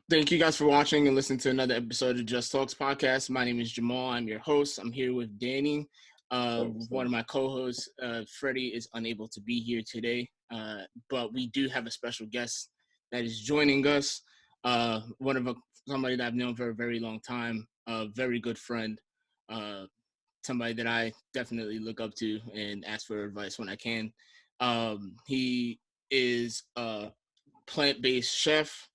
Thank you guys for watching and listening to another episode of Just Talks podcast. My name is Jamal. I'm your host. I'm here with Danny. One of my co-hosts, Freddie, is unable to be here today, but we do have a special guest that is joining us. Somebody that I've known for a very long time, a very good friend, somebody that I definitely look up to and ask for advice when I can. He is a plant-based chef.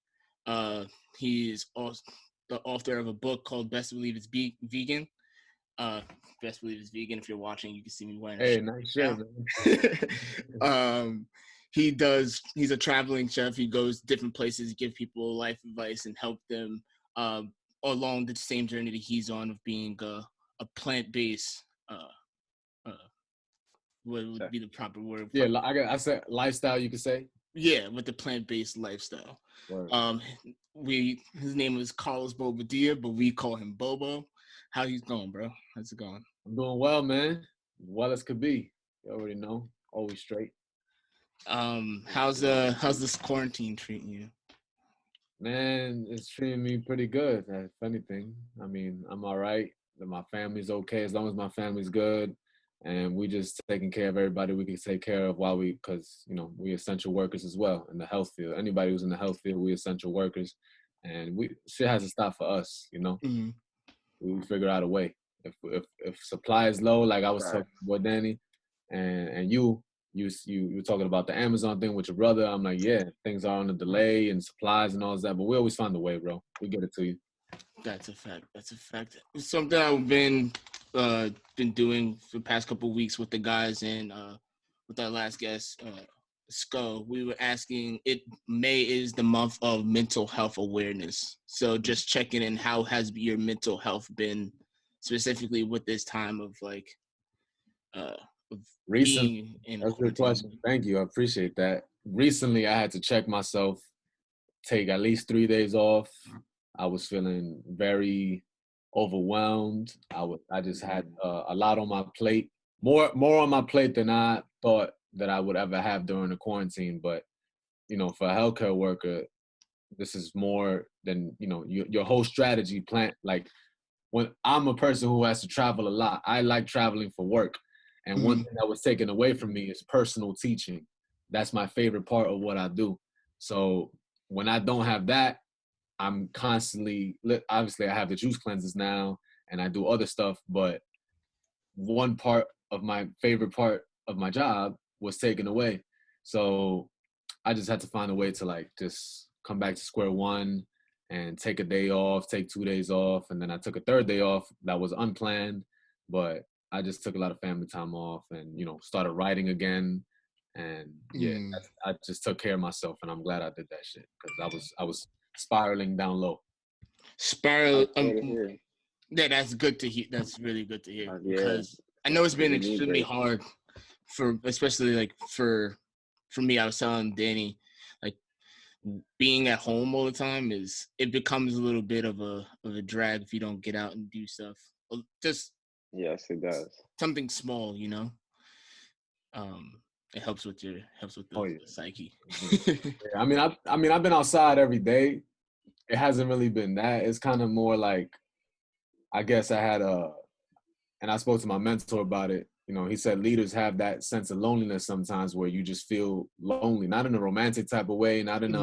He is also the author of a book called Best Believe It's Vegan. Best Believe It's Vegan. If you're watching, you can see me wearing a shirt. Nice shirt. He's a traveling chef. He goes different places, give people life advice and help them along the same journey that he's on of being a plant-based, what would be the proper word? Yeah, I said lifestyle, you could say. Yeah, with the plant-based lifestyle. Word. His name is Carlos Bobadilla, but we call him Bobo. How you going, bro? How's it going? I'm doing well, man. Well as could be. You already know. Always straight. How's this quarantine treating you? Man, it's treating me pretty good, if anything. I mean, I'm all right. My family's okay as long as my family's good. And we just taking care of everybody we can take care of because, we essential workers as well in the health field. Anybody who's in the health field, we essential workers. And shit hasn't stopped for us, Mm-hmm. We figure out a way. If supply is low, like I was talking about Danny, and you were talking about the Amazon thing with your brother. I'm like, yeah, things are on a delay and supplies and all that, but we always find a way, bro. We get it to you. That's a fact. It's something I've been doing for the past couple of weeks with the guys and with our last guest, Sko. We were asking, May is the month of mental health awareness. So just checking in, how has your mental health been specifically with this time of recently? Being in that's a good question. Thank you. I appreciate that. Recently, I had to check myself, take at least 3 days off. I was feeling very overwhelmed. I just had a lot on my plate, more on my plate than I thought that I would ever have during the quarantine. But, for a healthcare worker, this is more than, your whole strategy plan. Like, when I'm a person who has to travel a lot, I like traveling for work. And one thing that was taken away from me is personal teaching. That's my favorite part of what I do. So when I don't have that, I'm constantly, obviously I have the juice cleanses now and I do other stuff, but one part of my favorite part of my job was taken away. So I just had to find a way to just come back to square one and take a day off, take 2 days off. And then I took a third day off that was unplanned, but I just took a lot of family time off and, started writing again. And I just took care of myself and I'm glad I did that shit because I was spiraling down low. Yeah, that's good to hear. That's really good to hear because I know it's been extremely hard especially for me. I was telling Danny, being at home all the time it becomes a little bit of a drag if you don't get out and do stuff. Just yes, it does. Something small, it helps with the psyche. Yeah, I mean, I've been outside every day. It hasn't really been that. It's kind of more like, I guess I had and I spoke to my mentor about it. He said leaders have that sense of loneliness sometimes where you just feel lonely, not in a romantic type of way, not in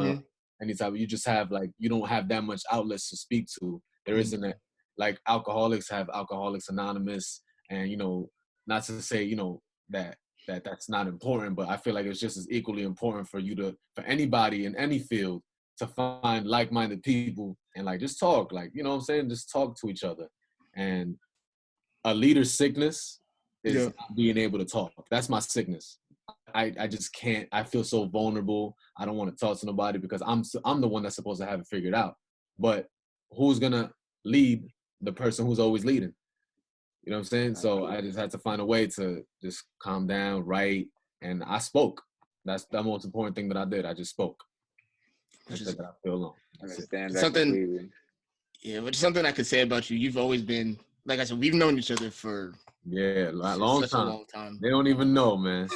any type of, you just have you don't have that much outlets to speak to. There isn't like alcoholics have Alcoholics Anonymous and, not to say, that's not important, but I feel like it's just as equally important for anybody in any field to find like-minded people and just talk, you know what I'm saying? Just talk to each other. And a leader's sickness is not being able to talk. That's my sickness. I just can't. I feel so vulnerable. I don't want to talk to nobody because I'm the one that's supposed to have it figured out. But who's gonna lead the person who's always leading? You know what I'm saying? So I just had to find a way to just calm down, write, and I spoke. That's the most important thing that I did. I just spoke. I said that I feel alone. Something I could say about you. You've always been, like I said, we've known each other for Yeah, It's long such a time. long time. They don't even know, man.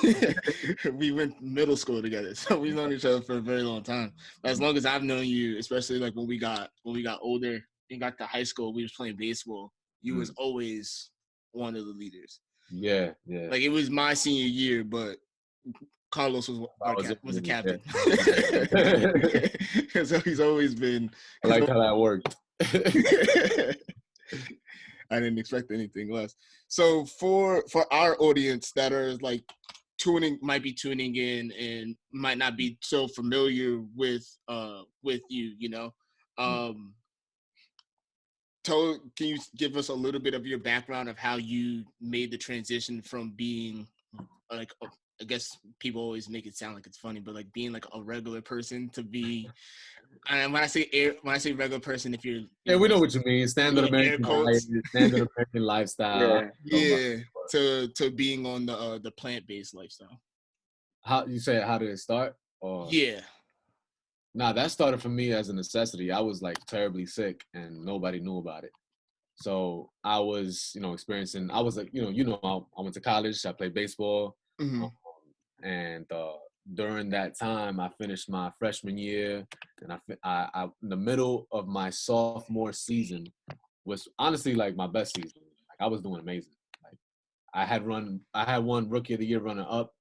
We went middle school together, so we've known each other for a very long time. But as long as I've known you, especially like when we got older and got to high school, we was playing baseball. You was always one of the leaders. Yeah, yeah. Like it was my senior year, but Carlos was the captain. Yeah. So he's always been. I like how that worked. I didn't expect anything less. So for our audience that are like might be tuning in and might not be so familiar with you, you know, can you give us a little bit of your background of how you made the transition from being like I guess people always make it sound like it's funny, but like being like a regular person to be. And when I say regular person, if you're yeah, we know what you mean. Standard American diet, standard American lifestyle. Yeah, to being on the plant-based lifestyle. How you say? How did it start? Or yeah. Nah, that started for me as a necessity. I was like terribly sick, and nobody knew about it. So I was, experiencing. I was like, I went to college. I played baseball, and during that time, I finished my freshman year, and I in the middle of my sophomore season was honestly like my best season. Like I was doing amazing. Like I had won Rookie of the Year runner up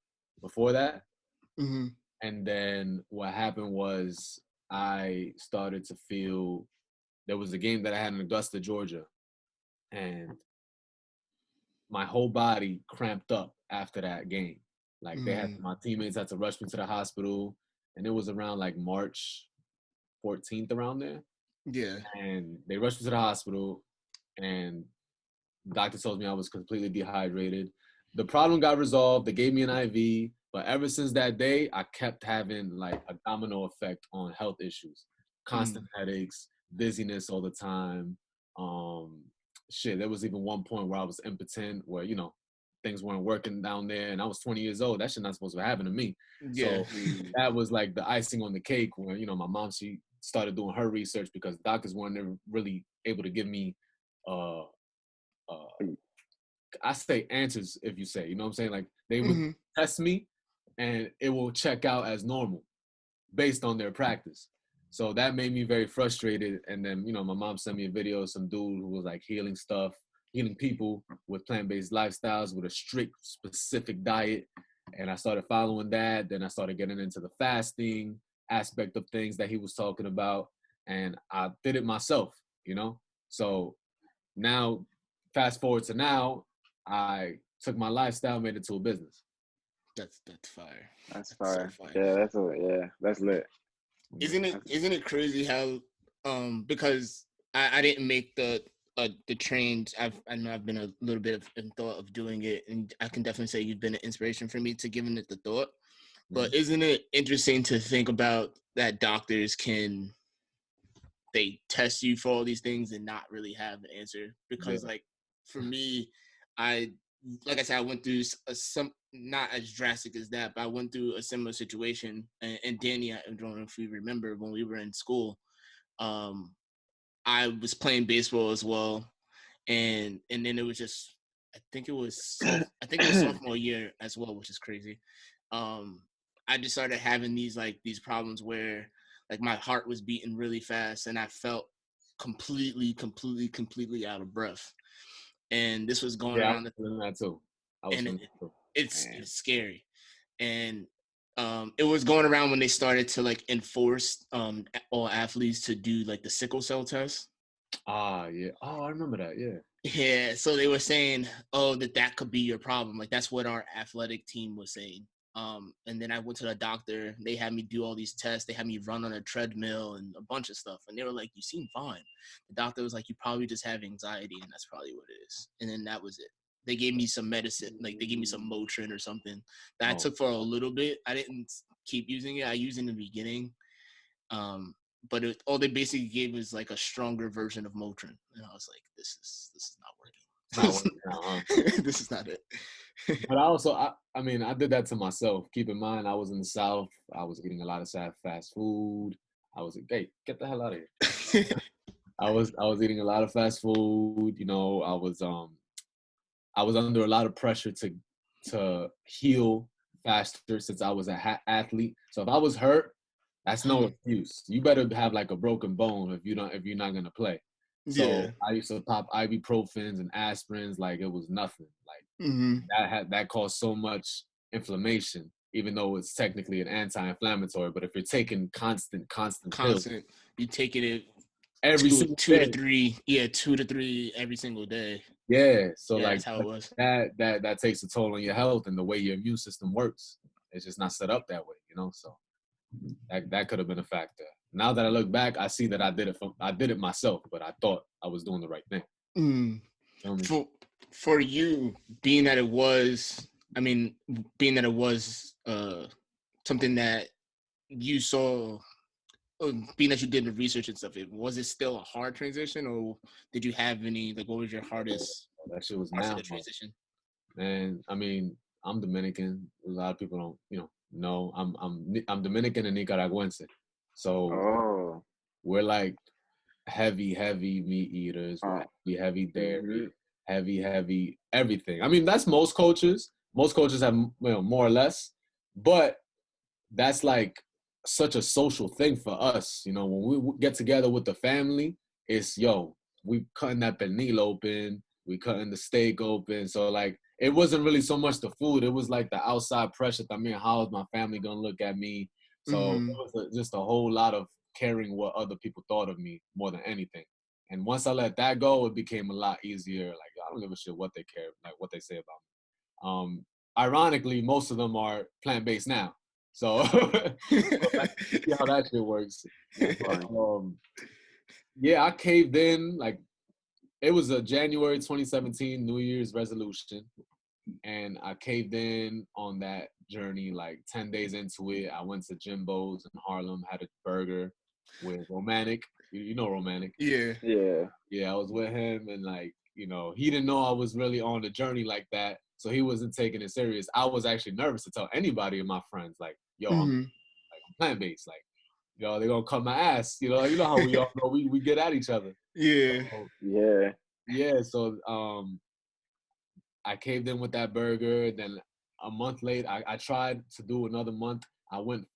before that, and then what happened was I started to feel there was a game that I had in Augusta, Georgia, and my whole body cramped up after that game. Like my teammates had to rush me to the hospital, and it was around like March 14th around there. Yeah. And they rushed me to the hospital, and the doctor told me I was completely dehydrated. The problem got resolved. They gave me an IV, but ever since that day, I kept having like a domino effect on health issues, constant headaches, dizziness all the time. There was even one point where I was impotent, where things weren't working down there, and I was 20 years old. That shit not supposed to happen to me. Yeah. So that was like the icing on the cake. Where my mom, she started doing her research because doctors weren't really able to give me I say answers if you say, you know what I'm saying? Like they would test me and it will check out as normal based on their practice. So that made me very frustrated. And then, my mom sent me a video of some dude who was like healing people with plant-based lifestyles with a strict, specific diet. And I started following that. Then I started getting into the fasting aspect of things that he was talking about. And I did it myself, So now, fast forward to now, I took my lifestyle, made it to a business. That's fire. That's fire. So fire. Yeah, that's lit. Isn't it crazy how because I didn't make the trains. I know I've been a little bit in thought of doing it, and I can definitely say you've been an inspiration for me to giving it the thought. But isn't it interesting to think about that doctors they test you for all these things and not really have an answer? Because like for me, like I said, I went through some not as drastic as that, but I went through a similar situation. And Danny, I don't know if you remember when we were in school, I was playing baseball as well, and then it was just I think it was sophomore year as well, which is crazy. I just started having these problems where like my heart was beating really fast, and I felt completely out of breath. And this was going around. I was feeling that too. It's scary. And it was going around when they started to like enforce all athletes to do like the sickle cell test. Yeah. Oh, I remember that. Yeah. Yeah. So they were saying, oh, that could be your problem. Like that's what our athletic team was saying. And then I went to the doctor. They had me do all these tests. They had me run on a treadmill and a bunch of stuff. And they were like, you seem fine. The doctor was like, you probably just have anxiety, and that's probably what it is. And then that was it. They gave me some medicine, like they gave me some Motrin or something that I took for a little bit. I didn't keep using it. I used it in the beginning. But all they basically gave was like a stronger version of Motrin. And I was like, this is not working. This is not it. But I mean, I did that to myself. Keep in mind, I was in the South. I was eating a lot of fast food. Hey, get the hell out of here. I was eating a lot of fast food. I was I was under a lot of pressure to heal faster since I was an athlete. So if I was hurt, that's no excuse. You better have like a broken bone if you're not gonna play. So I used to pop ibuprofens and aspirins like it was nothing. Like that caused so much inflammation, even though it's technically an anti-inflammatory. But if you're taking constant pills, you taking it every two day. to three, 2 to 3 every single day. Yeah, so like that's how it was. That takes a toll on your health and the way your immune system works. It's just not set up that way, So that could have been a factor. Now that I look back, I see that I did it myself, but I thought I was doing the right thing. For you, being that it was something that you saw, being that you did the research and stuff, was it still a hard transition, or did you have any, like, what was your hardest that shit was part of the transition? Man, I mean, I'm Dominican. A lot of people don't, know. I'm Dominican and Nicaraguense. So we're like heavy meat eaters, heavy dairy, heavy everything. I mean, that's most cultures. Most cultures have, more or less, but that's like such a social thing for us. When we get together with the family, it's, we cutting that pernil open, we cutting the steak open. So like, it wasn't really so much the food. It was like the outside pressure. I mean, how is my family gonna look at me? So it was just a whole lot of caring what other people thought of me more than anything. And once I let that go, it became a lot easier. Like, I don't give a shit what they care, like what they say about me. Ironically, most of them are plant-based now. So, see how that shit works. Yeah, I caved in. Like, it was a January 2017 New Year's resolution, and I caved in on that journey. Like 10 days into it, I went to Jimbo's in Harlem, had a burger with Romantic. You know Romantic? Yeah. I was with him, and like, he didn't know I was really on the journey like that, so he wasn't taking it serious. I was actually nervous to tell anybody of my friends, like, yo, I'm plant-based, like, they're gonna cut my ass. You know how we all know we get at each other. Yeah. So I caved in with that burger. Then a month later, I tried to do another month. I went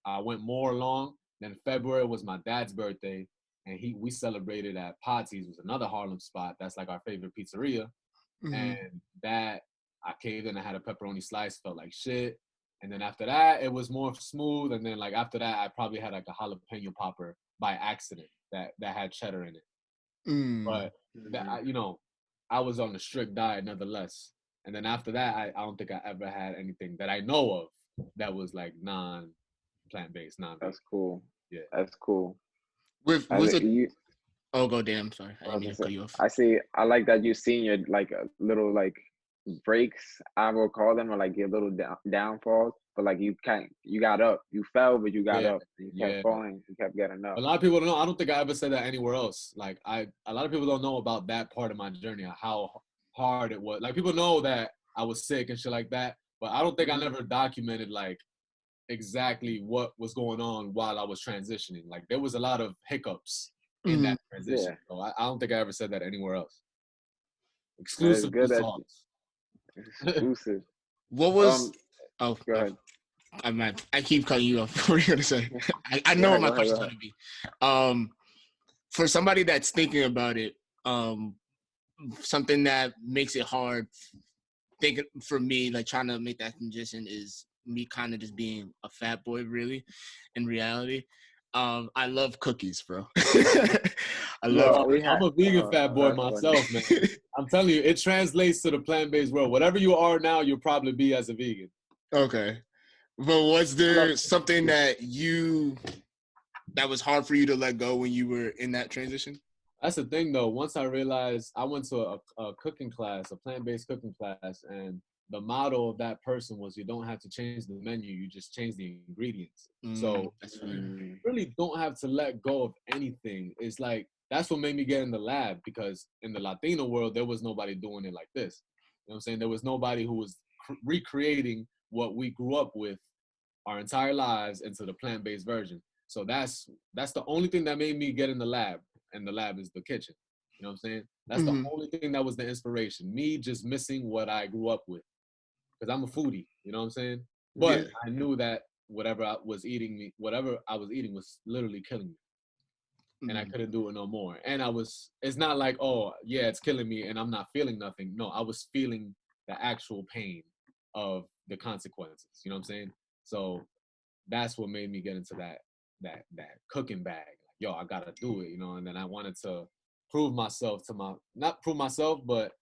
more along. Then February was my dad's birthday, and we celebrated at Patsy's, was another Harlem spot. That's like our favorite pizzeria. And that, I caved in. I had a pepperoni slice, felt like shit. And then after that, it was more smooth. And then like after that, I probably had like a jalapeno popper by accident that had cheddar in it. But that, I was on a strict diet nonetheless. And then after that, I don't think I ever had anything that I know of that was like non-plant-based, non-vegan. That's cool. Yeah, that's cool. Oh, go damn! Sorry, I didn't mean to cut you off. I like that you seen your like little like breaks, I will call them, or like your little downfalls. But like you got up. You fell, but you got up. You kept falling. You kept getting up. A lot of people don't know. I don't think I ever said that anywhere else. Like a lot of people don't know about that part of my journey, how hard it was. Like people know that I was sick and shit like that, but I don't think I never documented like exactly what was going on while I was transitioning. Like there was a lot of hiccups in that transition. So I don't think I ever said that anywhere else. Exclusive results. Exclusive. What was? Go ahead. I keep cutting you off. What are you gonna say? I know what my question's gonna be. For somebody that's thinking about it, something that makes it hard, for me, like trying to make that transition, is me kind of just being a fat boy, really, in reality. I love cookies, bro. I'm a vegan fat boy myself, man. I'm telling you, it translates to the plant-based world. Whatever you are now, you'll probably be as a vegan. Okay. But was there something that was hard for you to let go when you were in that transition? That's the thing, though. Once I realized, I went to a cooking class, a plant-based cooking class, and the motto of that person was, you don't have to change the menu, you just change the ingredients. So you really don't have to let go of anything. It's like, that's what made me get in the lab, because in the Latino world, there was nobody doing it like this. You know what I'm saying? There was nobody who was recreating what we grew up with our entire lives into the plant-based version. So that's the only thing that made me get in the lab, and the lab is the kitchen. You know what I'm saying? That's the only thing that was the inspiration. Me just missing what I grew up with. Because I'm a foodie, you know what I'm saying? But I knew that whatever I was eating was literally killing me. And I couldn't do it no more. And it's not like, oh, yeah, it's killing me and I'm not feeling nothing. No, I was feeling the actual pain of the consequences. You know what I'm saying? So that's what made me get into that cooking bag. Like, yo, I gotta do it, you know. And then I wanted to prove myself not prove myself, but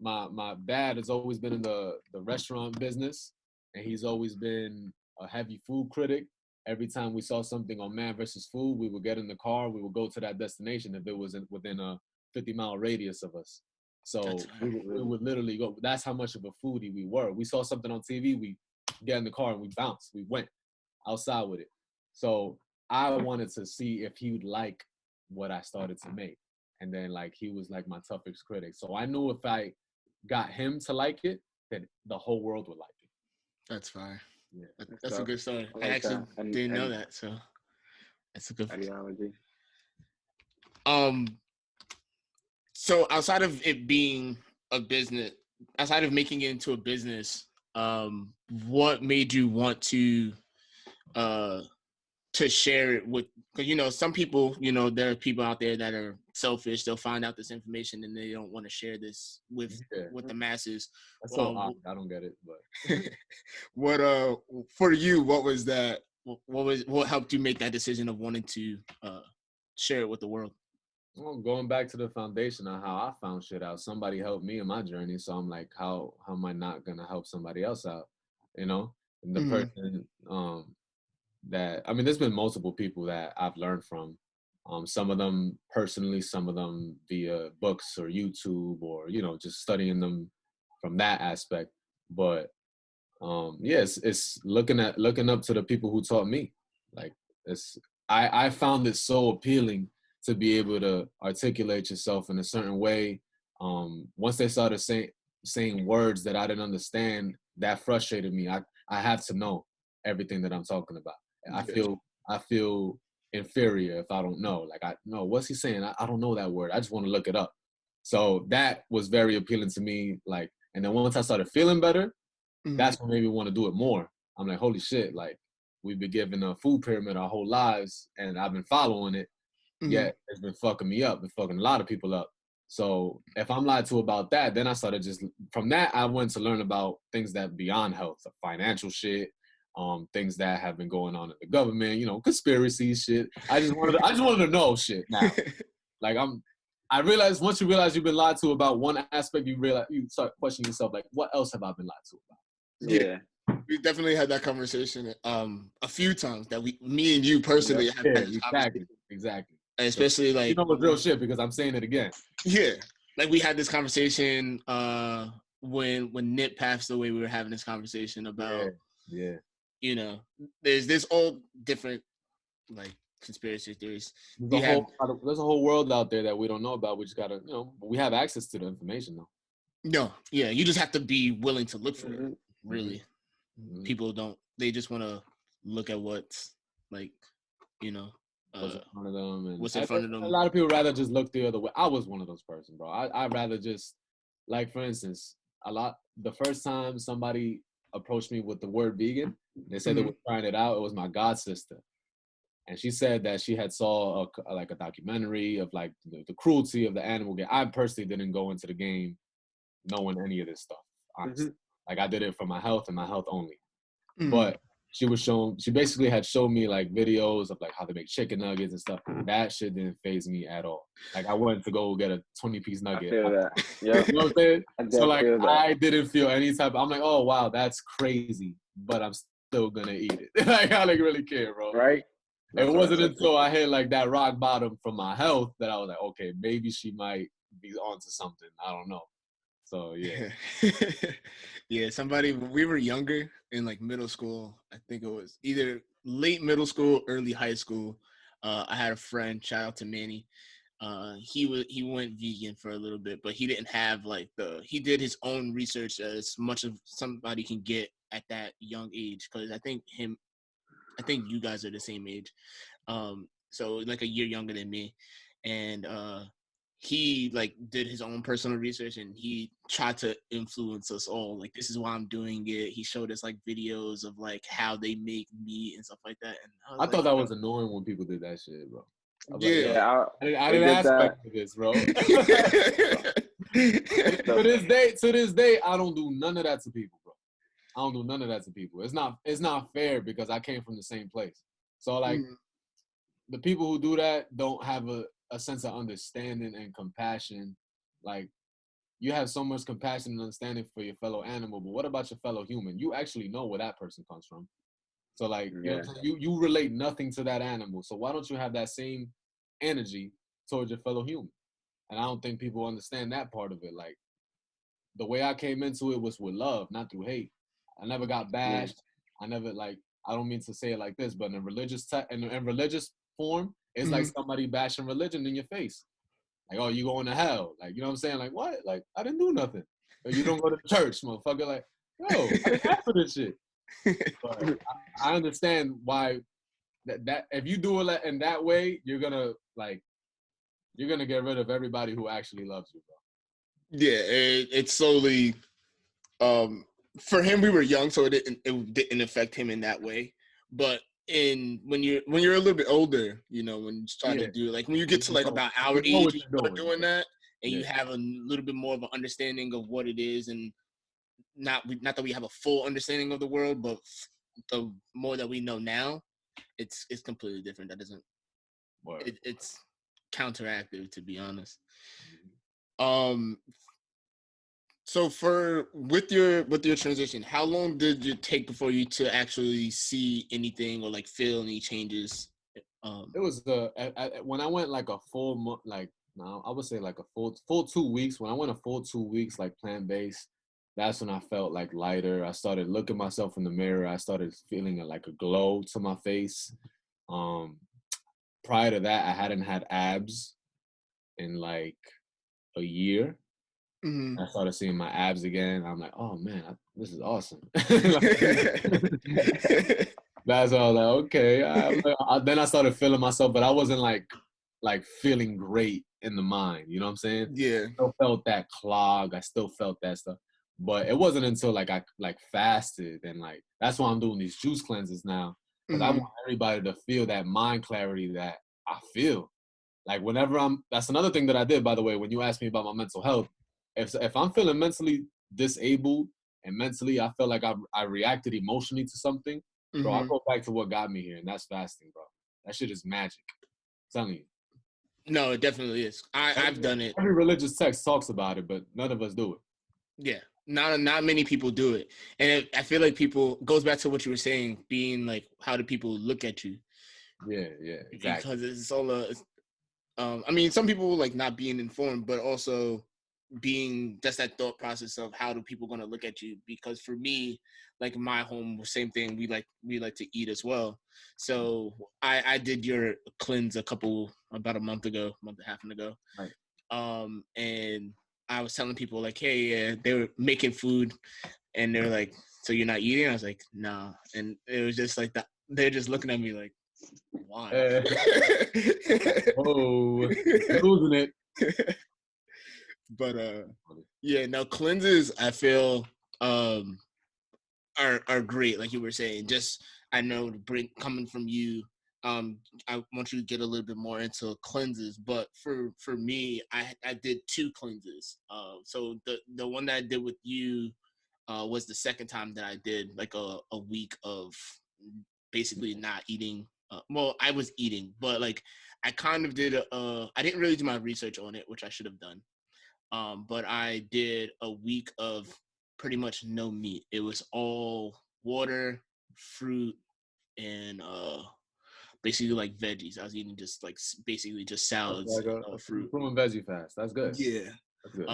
my dad has always been in the restaurant business, and he's always been a heavy food critic. Every time we saw something on Man versus Food, we would get in the car, we would go to that destination if it was within a 50-mile radius of us. So we would literally go. That's how much of a foodie we were. We saw something on TV, we get in the car and we bounced. We went outside with it. So I wanted to see if he would like what I started to make. And then like he was like my toughest critic. So I knew if I got him to like it, then the whole world would like it. That's fine. Yeah. That's a good story. I like I actually that. didn't know that, so that's a good ideology. So outside of it being a business, outside of making it into a business, what made you want to share it with? Because you know, some people, you know, there are people out there that are selfish. They'll find out this information and they don't want to share this with the masses. That's so odd. I don't get it, but what for you, what was that? What helped you make that decision of wanting to share it with the world? Well, going back to the foundation of how I found shit out, somebody helped me in my journey. So I'm like, how am I not gonna help somebody else out? You know? And the person there's been multiple people that I've learned from. Some of them personally, some of them via books or YouTube or, you know, just studying them from that aspect. But yes, it's looking up to the people who taught me. Like I found it so appealing to be able to articulate yourself in a certain way. Once they started saying words that I didn't understand, that frustrated me. I have to know everything that I'm talking about. I feel inferior if I don't know. Like, I know, what's he saying? I don't know that word. I just want to look it up. So that was very appealing to me. Like, and then once I started feeling better, that's what made me want to do it more. I'm like, holy shit, like, we've been given a food pyramid our whole lives and I've been following it. Yet it's been fucking me up, been fucking a lot of people up. So if I'm lied to about that, then I started from that, I went to learn about things that beyond health, financial shit, things that have been going on in the government, you know, conspiracy shit. I just wanted to know shit now. Like I realized once you realize you've been lied to about one aspect, you start questioning yourself, like, what else have I been lied to about? So, yeah. We definitely had that conversation a few times that me and you personally have had this conversation. Exactly. Especially like, you know, it's real shit because I'm saying it again. Yeah. Like we had this conversation when Nip passed away, we were having this conversation about you know, there's this all different like conspiracy theories. There's a whole world out there that we don't know about. We just gotta, you know, we have access to the information though. No, yeah, you just have to be willing to look for it. Really, people don't. They just want to look at what's like, you know, what's in front of them. And what's in front of them. A lot of people rather just look the other way. I was one of those person, bro. I'd rather just, like, for instance, the first time somebody approached me with the word vegan, they said they were trying it out. It was my god sister. And she said that she had saw a documentary of like the cruelty of the animal game. I personally didn't go into the game knowing any of this stuff, honestly. Like, I did it for my health and my health only. But she basically had shown me like videos of like how they make chicken nuggets and stuff. That shit didn't faze me at all. Like, I went to go get a 20-piece nugget. I feel that. Yeah. You know what I'm saying? So like, I didn't feel any type. I'm like, oh wow, that's crazy. But I'm still gonna eat it. Like, I don't really care, bro. Right. It wasn't until I hit like that rock bottom from my health that I was like, okay, maybe she might be onto something. I don't know. So yeah. Yeah, we were younger in like middle school. I think it was either late middle school, early high school. I had a friend, shout out to Manny. He went vegan for a little bit, but he didn't have like he did his own research as much as somebody can get at that young age. Cause I think you guys are the same age. So like a year younger than me. And he like did his own personal research and he tried to influence us all. Like, this is why I'm doing it. He showed us like videos of like how they make meat and stuff like that. And I thought that was annoying when people did that shit, bro. Yeah, I didn't aspect of this, bro. To this day, I don't do none of that to people, bro. I don't do none of that to people. It's not fair because I came from the same place. So like, the people who do that don't have a sense of understanding and compassion. Like, you have so much compassion and understanding for your fellow animal, but what about your fellow human? You actually know where that person comes from. So like, you relate nothing to that animal. So why don't you have that same energy towards your fellow human? And I don't think people understand that part of it. Like, the way I came into it was with love, not through hate. I never got bashed. I never, like, I don't mean to say it like this, but in religious in religious form, it's like somebody bashing religion in your face. Like, oh, you going to hell. Like, you know what I'm saying? Like, what? Like, I didn't do nothing. Or you don't go to church, motherfucker. Like, yo, I didn't ask for this shit. But I understand why that if you do it in that way, you're gonna get rid of everybody who actually loves you, bro. Yeah, it's slowly. For him, we were young, so it didn't affect him in that way. But when you're a little bit older, you know, when you start to do, like, when you get to like about our age, you start doing that, and you have a little bit more of an understanding of what it is, and not that we have a full understanding of the world, but the more that we know now, it's completely different. That doesn't. It's counteractive, to be honest. So with your transition, how long did it take before you to actually see anything or like feel any changes? It was when I went like a full month, like, no, I would say like a full 2 weeks. When I went a full 2 weeks, like, plant-based, that's when I felt like lighter. I started looking myself in the mirror. I started feeling like a glow to my face. Prior to that, I hadn't had abs in like a year. I started seeing my abs again. I'm like, oh man, this is awesome. That's all. Like, okay. Then I started feeling myself, but I wasn't like feeling great in the mind. You know what I'm saying? Yeah. I still felt that clog. I still felt that stuff. But it wasn't until like I like fasted, and like that's why I'm doing these juice cleanses now, because I want everybody to feel that mind clarity that I feel. Like, whenever that's another thing that I did, by the way, when you asked me about my mental health. If I'm feeling mentally disabled and mentally I feel like I reacted emotionally to something, bro, I go back to what got me here, and that's fasting, bro. That shit is magic. I'm telling you. No, it definitely is. I've done it. Every religious text talks about it, but none of us do it. Yeah. Not many people do it. And I feel like goes back to what you were saying, being like, how do people look at you? Yeah, exactly. Because it's all I mean, some people like not being informed, but also being just that thought process of how do people going to look at you. Because for me, like, my home, same thing, we like to eat as well. So I did your cleanse about a month and a half ago. Right. And I was telling people like, hey, they were making food and they're like, so you're not eating? I was like, nah. And it was just like that. They're just looking at me like, why? Oh, losing it. But yeah, no, cleanses I feel are great, like you were saying. Just, I know, coming from you, I want you to get a little bit more into cleanses. But for me, I did 2 cleanses. So the one that I did with you was the second time that I did like a week of basically not eating. Well, I was eating, but like I kind of did I didn't really do my research on it, which I should have done. But I did a week of pretty much no meat. It was all water, fruit, and basically like veggies. I was eating just like basically just salads, like and fruit. Fruit and veggie fast. That's good. Yeah. That's good.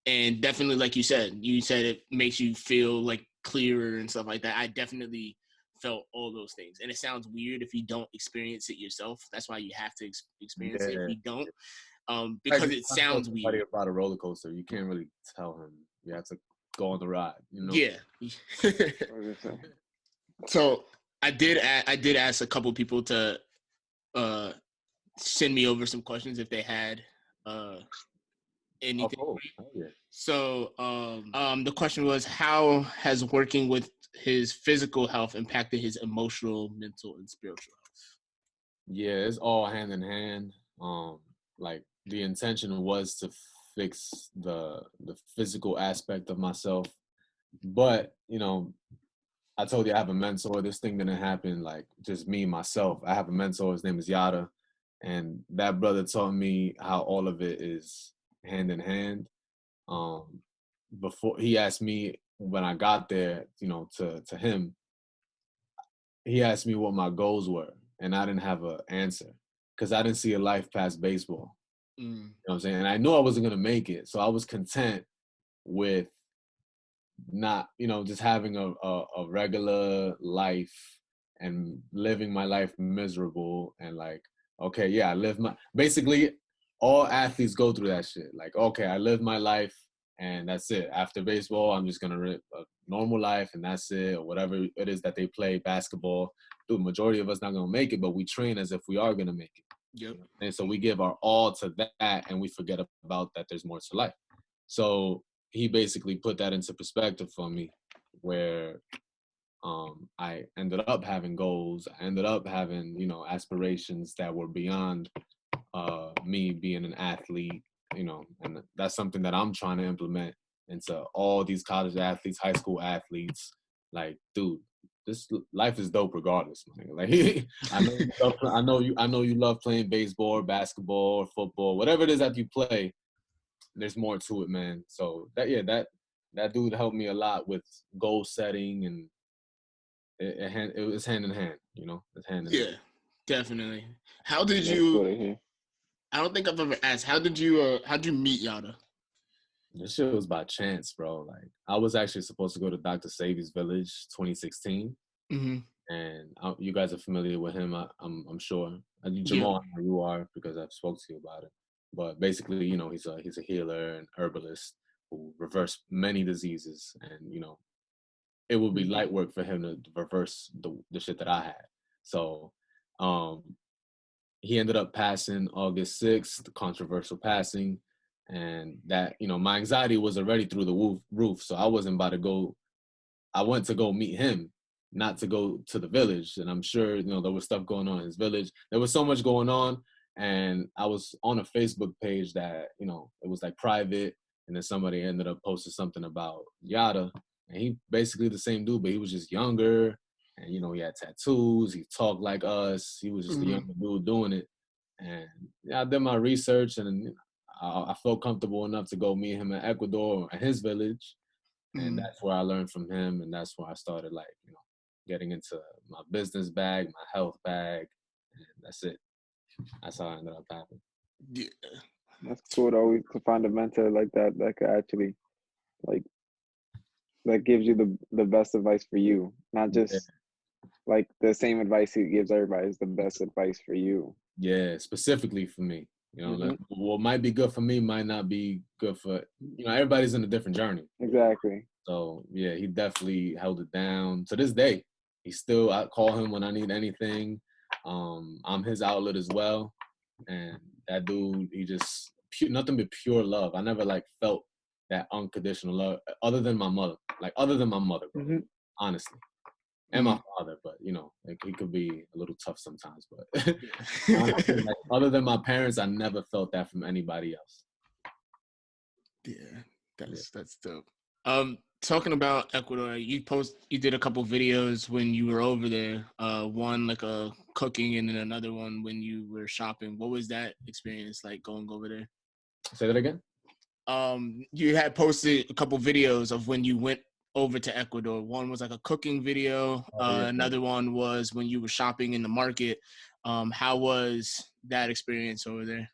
And definitely, like you said it makes you feel like clearer and stuff like that. I definitely felt all those things, and it sounds weird if you don't experience it yourself. That's why you have to experience it. If you don't, because it sounds weird. About a roller coaster, you can't really tell him. You have to go on the ride. You know? Yeah. So I did ask a couple people to send me over some questions if they had anything. Oh, yeah. So the question was, how has working with his physical health impacted his emotional, mental, and spiritual health? Yeah, it's all hand in hand. Like the intention was to fix the physical aspect of myself, but I told you I have a mentor. This thing didn't happen like just me myself. I have a mentor. His name is Yada, and that brother taught me how all of it is hand in hand. Before he asked me when I got there, to him, he asked me what my goals were, and I didn't have an answer because I didn't see a life past baseball. You know what I'm saying? And I knew I wasn't gonna make it, so I was content with not, just having a regular life and living my life miserable and like, okay, yeah, I live my basically all athletes go through that shit. Like, okay, I live my life and that's it. After baseball, I'm just gonna live a normal life and that's it, or whatever it is that they play basketball. The majority of us not gonna make it, but we train as if we are gonna make it. Yep. And so we give our all to that and we forget about that there's more to life. So he basically put that into perspective for me, where I ended up having goals. I ended up having, aspirations that were beyond me being an athlete, and that's something that I'm trying to implement into all these college athletes, high school athletes. Like, dude, this life is dope regardless, man. Like, I know you love playing baseball, or basketball, or football, whatever it is that you play. There's more to it, man. So that dude helped me a lot with goal setting, and it was hand in hand, it's hand in hand. Yeah, definitely. How did That's you? cool to hear. I don't think I've ever asked. How'd you meet Yada? This shit was by chance, bro. Like, I was actually supposed to go to Dr. Savi's Village 2016. Mm-hmm. And you guys are familiar with him, I'm sure. Yeah. Jamal, you are, because I've spoke to you about it. But basically, he's a healer and herbalist who reversed many diseases, and it would be light work for him to reverse the shit that I had. So, he ended up passing August 6th, the controversial passing, and that my anxiety was already through the roof. So I wasn't about to go. I went to go meet him, not to go to the village. And I'm sure, there was stuff going on in his village. There was so much going on. And I was on a Facebook page that, it was like private. And then somebody ended up posting something about Yada. And he basically the same dude, but he was just younger. And, he had tattoos. He talked like us. He was just a younger dude doing it. And I did my research, and I felt comfortable enough to go meet him in Ecuador, in his village. And that's where I learned from him, and that's where I started, like, getting into my business bag, my health bag, and that's it. That's how I ended up happening. Yeah. That's cool to find a mentor like that could actually, like, that gives you the best advice for you, not just like the same advice he gives everybody. Is the best advice for you. Yeah, specifically for me. Like, what might be good for me might not be good for, everybody's in a different journey. Exactly. So, yeah, he definitely held it down. To this day, I call him when I need anything. I'm his outlet as well. And that dude, he just, nothing but pure love. I never, like, felt that unconditional love, other than my mother. Like, other than my mother, bro, honestly. And my father, but, like, he could be a little tough sometimes. But honestly, like, other than my parents, I never felt that from anybody else. Yeah, that's dope. Talking about Ecuador, you did a couple videos when you were over there. One like a cooking, and then another one when you were shopping. What was that experience like going over there? Say that again. You had posted a couple videos of when you went over to Ecuador. One was like a cooking video. Another one was when you were shopping in the market. How was that experience over there?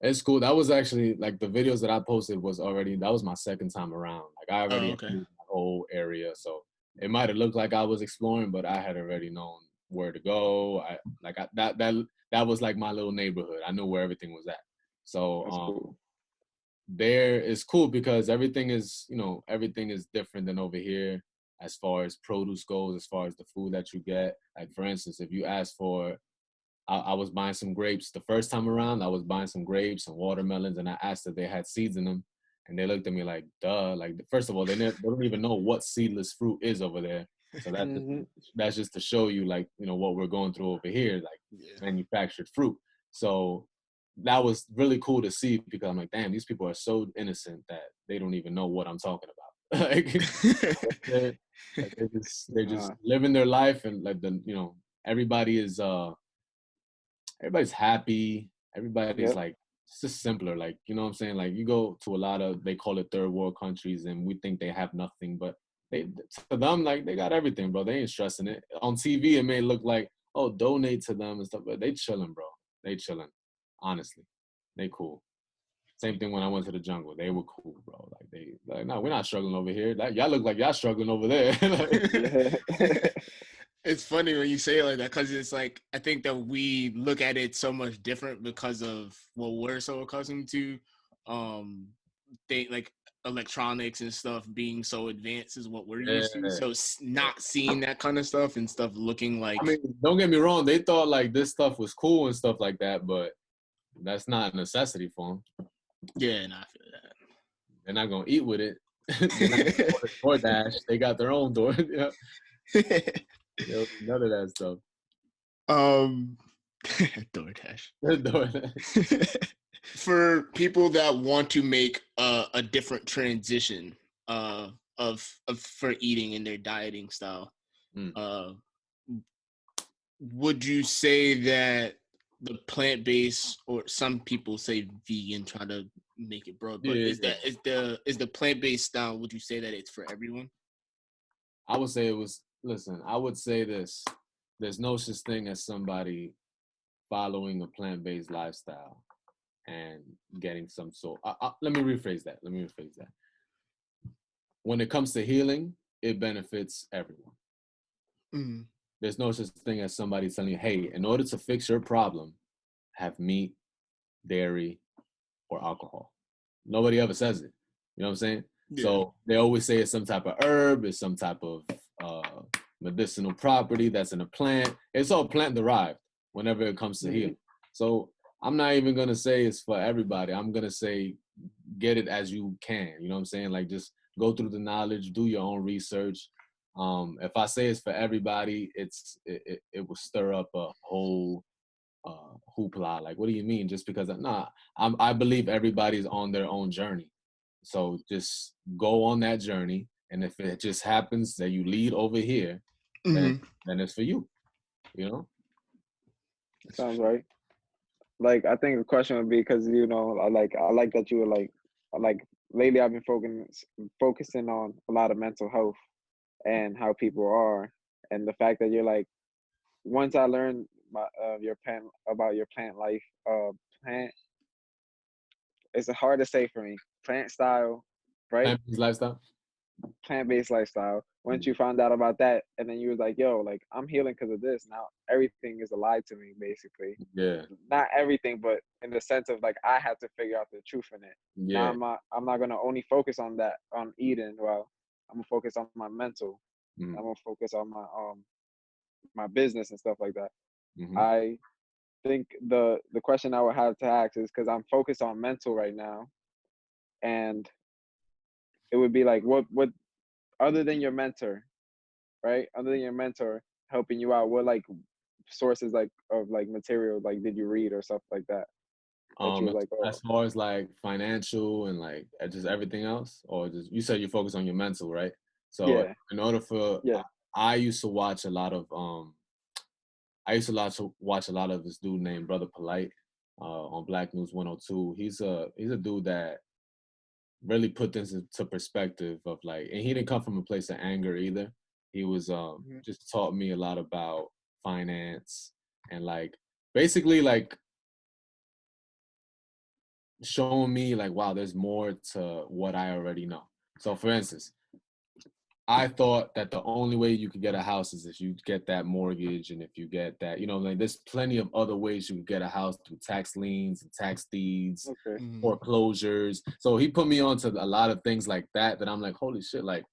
It's cool. That was actually, like, the videos that I posted that was my second time around. Like, I already knew the whole area, so it might have looked like I was exploring, but I had already known where to go. That was like my little neighborhood. I knew where everything was at. So Cool. there is cool because everything is different than over here as far as produce goes, as far as the food that you get. Like, for instance, if you ask for I was buying some grapes. The first time around, I was buying some grapes and watermelons, and I asked if they had seeds in them. And they looked at me like, duh. Like, first of all, they don't even know what seedless fruit is over there. So that's just to show you, like, you know, what we're going through over here, like manufactured fruit. So that was really cool to see, because I'm like, damn, these people are so innocent that they don't even know what I'm talking about. Like, they're just living their life, and like everybody's happy. Everybody's like, it's just simpler. Like, you know what I'm saying? Like, you go to a lot of, they call it third world countries, and we think they have nothing, but to them, like, they got everything, bro. They ain't stressing it. On TV, it may look like, oh, donate to them and stuff, but they chilling, bro. They chilling. Honestly, they cool. Same thing when I went to the jungle. They were cool, bro. Like, no, we're not struggling over here. Like, y'all look like y'all struggling over there. It's funny when you say it like that, because it's like, I think that we look at it so much different because of what we're so accustomed to. They like electronics and stuff being so advanced is what we're used to. So not seeing that kind of stuff and stuff looking like, I mean, don't get me wrong, they thought like this stuff was cool and stuff like that, but that's not a necessity for them. Yeah, and I feel that. They're not gonna eat with it. DoorDash, they got their own door. None of that stuff. DoorDash. For people that want to make a different transition of for eating in their dieting style, would you say that the plant-based, or some people say vegan, try to make it broad, but is the plant-based style, would you say that it's for everyone? I would say I would say this. There's no such thing as somebody following a plant-based lifestyle and getting some sort. Let me rephrase that. When it comes to healing, it benefits everyone. Mm-hmm. There's no such thing as somebody telling you, hey, in order to fix your problem, have meat, dairy, or alcohol. Nobody ever says it. You know what I'm saying? Yeah. So they always say it's some type of herb, it's some type of medicinal property that's in a plant. It's all plant derived whenever it comes to healing. So I'm not even going to say it's for everybody. I'm going to say get it as you can. You know what I'm saying? Like, just go through the knowledge, do your own research. If I say it's for everybody, it will stir up a whole hoopla. Like, what do you mean? Just because I believe everybody's on their own journey. So just go on that journey, and if it just happens that you lead over here, then it's for you. You know? Sounds right. Like, I think the question would be, because, you know, I like that you were like lately I've been focusing on a lot of mental health and how people are, and the fact that you're like, once I learned about your plant life, it's hard to say for me, plant style, right? Plant-based lifestyle. Plant-based lifestyle. Once you found out about that, and then you was like, yo, like, I'm healing because of this. Now everything is a lie to me, basically. Yeah. Not everything, but in the sense of, like, I have to figure out the truth in it. Yeah. Now I'm not gonna only focus on that, on eating. Well, I'm gonna focus on my mental. I'm gonna focus on my business and stuff like that. I think the question I would have to ask is, because I'm focused on mental right now, and it would be like, what other than your mentor, right? Other than your mentor helping you out, what like sources like of like material like did you read or stuff like that? You like, as far as like financial and like just everything else, or just, you said you focus on your mental, right? So in order for I used to watch a lot of this dude named Brother Polite on Black News 102. He's a dude that really put this into perspective of like, and he didn't come from a place of anger either. He was just taught me a lot about finance and like basically like showing me like, wow, there's more to what I already know. So for instance, I thought that the only way you could get a house is if you get that mortgage, and if you get that, you know, like there's plenty of other ways you can get a house through tax liens and tax deeds, foreclosures. So he put me on to a lot of things like that I'm like, holy shit, like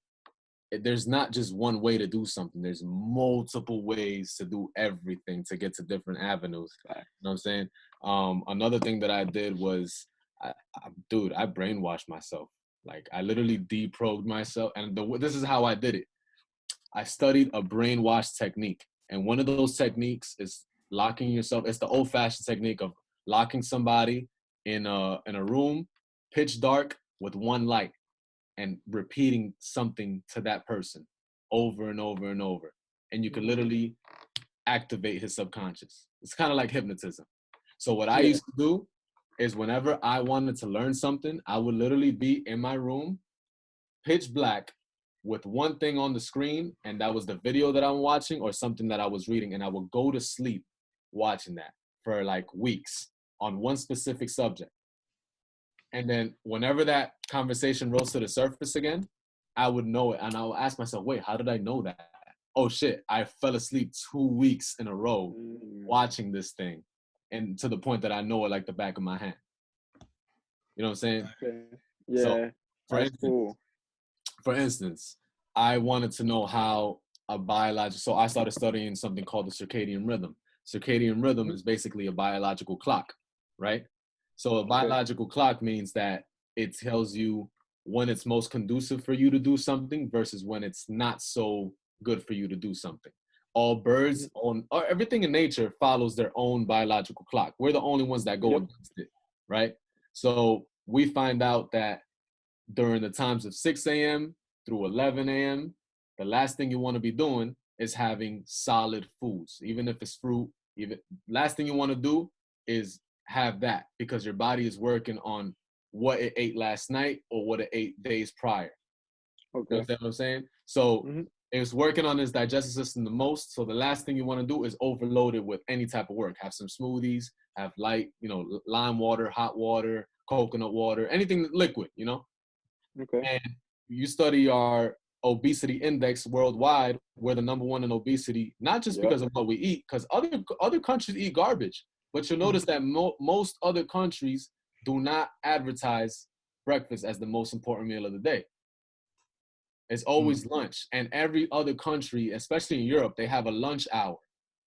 there's not just one way to do something. There's multiple ways to do everything to get to different avenues. You know what I'm saying? Another thing that I did was, I brainwashed myself. Like, I literally deprogrammed myself. And this is how I did it. I studied a brainwash technique. And one of those techniques is locking yourself. It's the old-fashioned technique of locking somebody in a room, pitch dark, with one light, and repeating something to that person over and over and over. And you can literally activate his subconscious. It's kind of like hypnotism. So what I used to do is, whenever I wanted to learn something, I would literally be in my room, pitch black, with one thing on the screen, and that was the video that I'm watching or something that I was reading, and I would go to sleep watching that for like weeks on one specific subject. And then whenever that conversation rose to the surface again, I would know it. And I would ask myself, wait, how did I know that? Oh shit, I fell asleep 2 weeks in a row watching this thing. And to the point that I know it like the back of my hand. You know what I'm saying? Okay. Yeah, so, that's cool. For instance, I wanted to know how a biological, so I started studying something called the circadian rhythm. Circadian rhythm is basically a biological clock, right? So a biological clock means that it tells you when it's most conducive for you to do something versus when it's not so good for you to do something. All birds, or everything in nature follows their own biological clock. We're the only ones that go against it, right? So we find out that during the times of 6 a.m. through 11 a.m., the last thing you want to be doing is having solid foods, even if it's fruit. Last thing you want to do is have that, because your body is working on what it ate last night or what it ate days prior. Okay. You understand what I'm saying? So it's working on its digestive system the most. So the last thing you want to do is overload it with any type of work. Have some smoothies, have light, lime water, hot water, coconut water, anything liquid, Okay. And you study our obesity index worldwide, we're the #1 in obesity, not just because of what we eat, because other countries eat garbage. But you'll notice that most other countries do not advertise breakfast as the most important meal of the day. It's always lunch. And every other country, especially in Europe, they have a lunch hour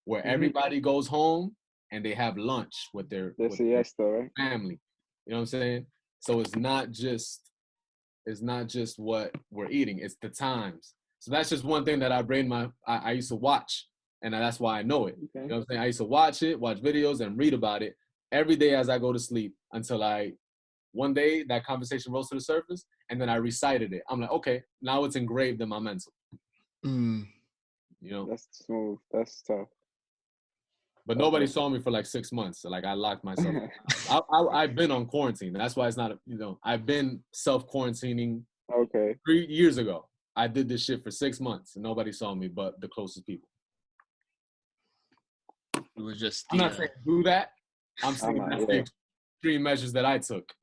where everybody goes home and they have lunch with their family. You know what I'm saying? So it's not just what we're eating, it's the times. So that's just one thing that I used to watch, and that's why I know it. Okay. You know what I'm saying? I used to watch videos and read about it every day as I go to sleep until one day that conversation rose to the surface, and then I recited it. I'm like, okay, now it's engraved in my mental. That's smooth. That's tough. But nobody saw me for like 6 months. So like I locked myself. I've been on quarantine. That's why it's not, I've been self-quarantining. Okay. 3 years ago. I did this shit for 6 months and nobody saw me but the closest people. It was just I'm not saying do that. I'm saying that's the extreme measures that I took.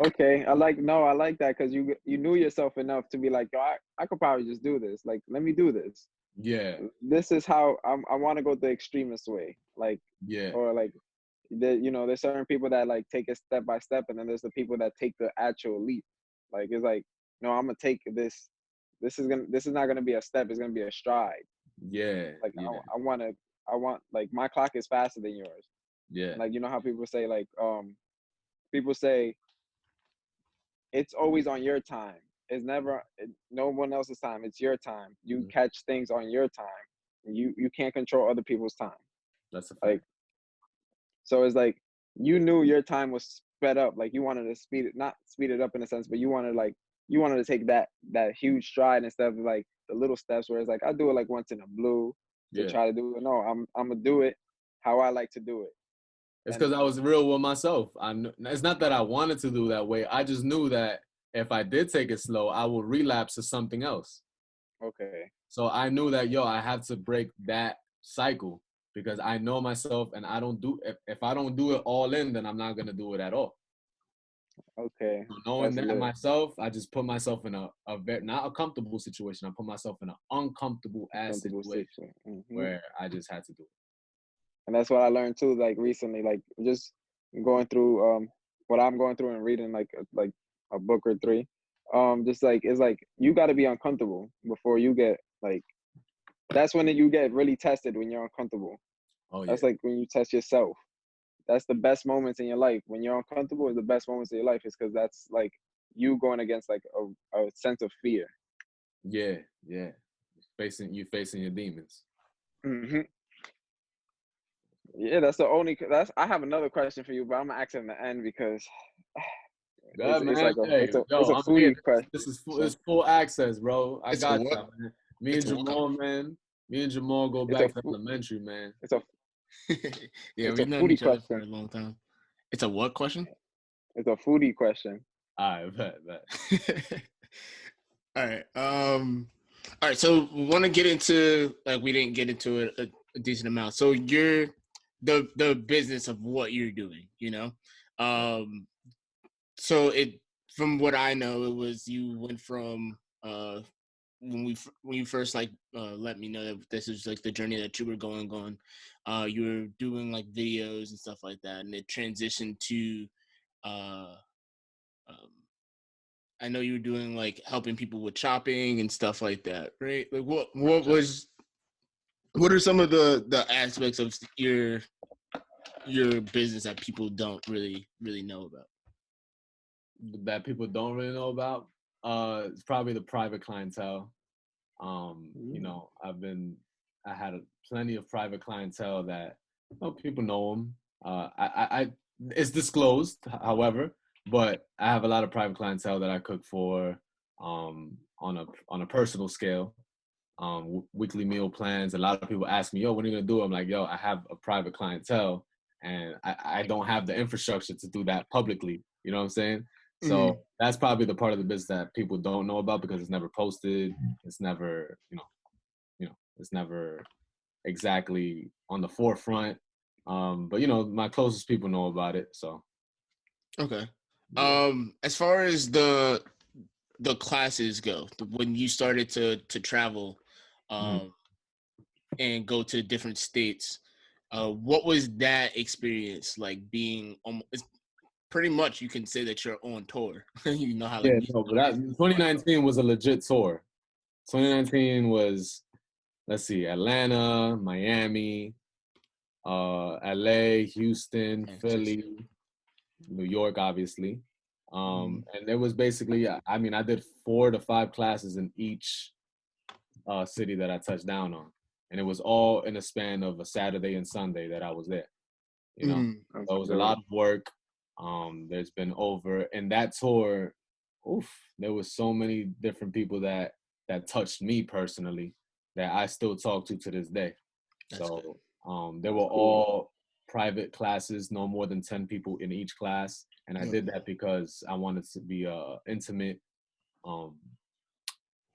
Okay. I like that, because you knew yourself enough to be like, yo, I could probably just do this. Like, let me do this. Yeah, this is how I want to go the extremist way, like, or like, there's certain people that like take it step by step, and then there's the people that take the actual leap. Like, it's like, no, I'm gonna take this. This is not gonna be a step. It's gonna be a stride. Yeah. Like, I want like, my clock is faster than yours. Yeah. Like, how people say, like, people say it's always on your time. It's never no one else's time. It's your time. You catch things on your time. You can't control other people's time. That's a fact. Like, so it's like, you knew your time was sped up. Like, you wanted to not speed it up in a sense, but you wanted to take that huge stride instead of like the little steps where it's like, I do it like once in a blue to try to do it. No, I'm gonna do it how I like to do it. It's because I was real with myself. It's not that I wanted to do that way. I just knew that if I did take it slow, I would relapse to something else. Okay. So I knew that, I have to break that cycle, because I know myself, and if I don't do it all in, then I'm not going to do it at all. Okay. So knowing that myself, I just put myself in a very, not a comfortable situation. I put myself in an uncomfortable ass situation where I just had to do it. And that's what I learned too, like recently, like just going through what I'm going through and reading like a book or 3. just like it's like you got to be uncomfortable before you get like. That's when you get really tested, when you're uncomfortable. Oh yeah. That's like when you test yourself. That's the best moments in your life. When you're uncomfortable is the best moments of your life. Is because that's like you going against like a sense of fear. Yeah, yeah. You facing your demons. Hmm. Yeah, that's the only. That's. I have another question for you, but I'm gonna ask it in the end because Yeah, it's man. like Hey, it's a yo, I'm here. foodie question. This is full access, bro. I It's a got what? you, man. Me It's and a what? Jamal, man. Me and Jamal go It's a back to elementary, man. it's a Yeah, it's a we've known foodie each other for question. a long time. It's a what question? It's a foodie question. All right, bet. All right. All right. So we want to get into like we didn't get into it a decent amount. So you're the business of what you're doing. You know. So it from what I know, it was you went from when you first like let me know that this is like the journey that you were going on. You were doing like videos and stuff like that, and it transitioned to uh. Um, I know you were doing like helping people with shopping and stuff like that, right? Like what are some of the aspects of your business that people don't really know about? That people don't really know about. It's probably the private clientele. You know, I had plenty of private clientele that people know them. It's disclosed, however, but I have a lot of private clientele that I cook for on a personal scale. Weekly meal plans. A lot of people ask me, "Yo, when are you gonna do it?" I'm like, "Yo, I have a private clientele, and I don't have the infrastructure to do that publicly." You know what I'm saying? So that's probably the part of the business that people don't know about because it's never posted. It's never, it's never exactly on the forefront. But my closest people know about it. So Okay. yeah. As far as the classes go, when you started to travel, and go to different states, what was that experience like? Being almost pretty much, you can say that you're on tour. You know how like Yeah, music no, but 2019 was a legit tour. 2019 was, let's see, Atlanta, Miami, LA, Houston, Philly, New York, obviously. And it was basically, I mean, I did 4 to 5 classes in each city that I touched down on. And it was all in a span of a Saturday and Sunday that I was there. So it was a lot of work. There's been over in that tour, there was so many different people that touched me personally that I still talk to this day. That's So good. they were all private classes, no more than 10 people in each class. And I did that because I wanted to be intimate.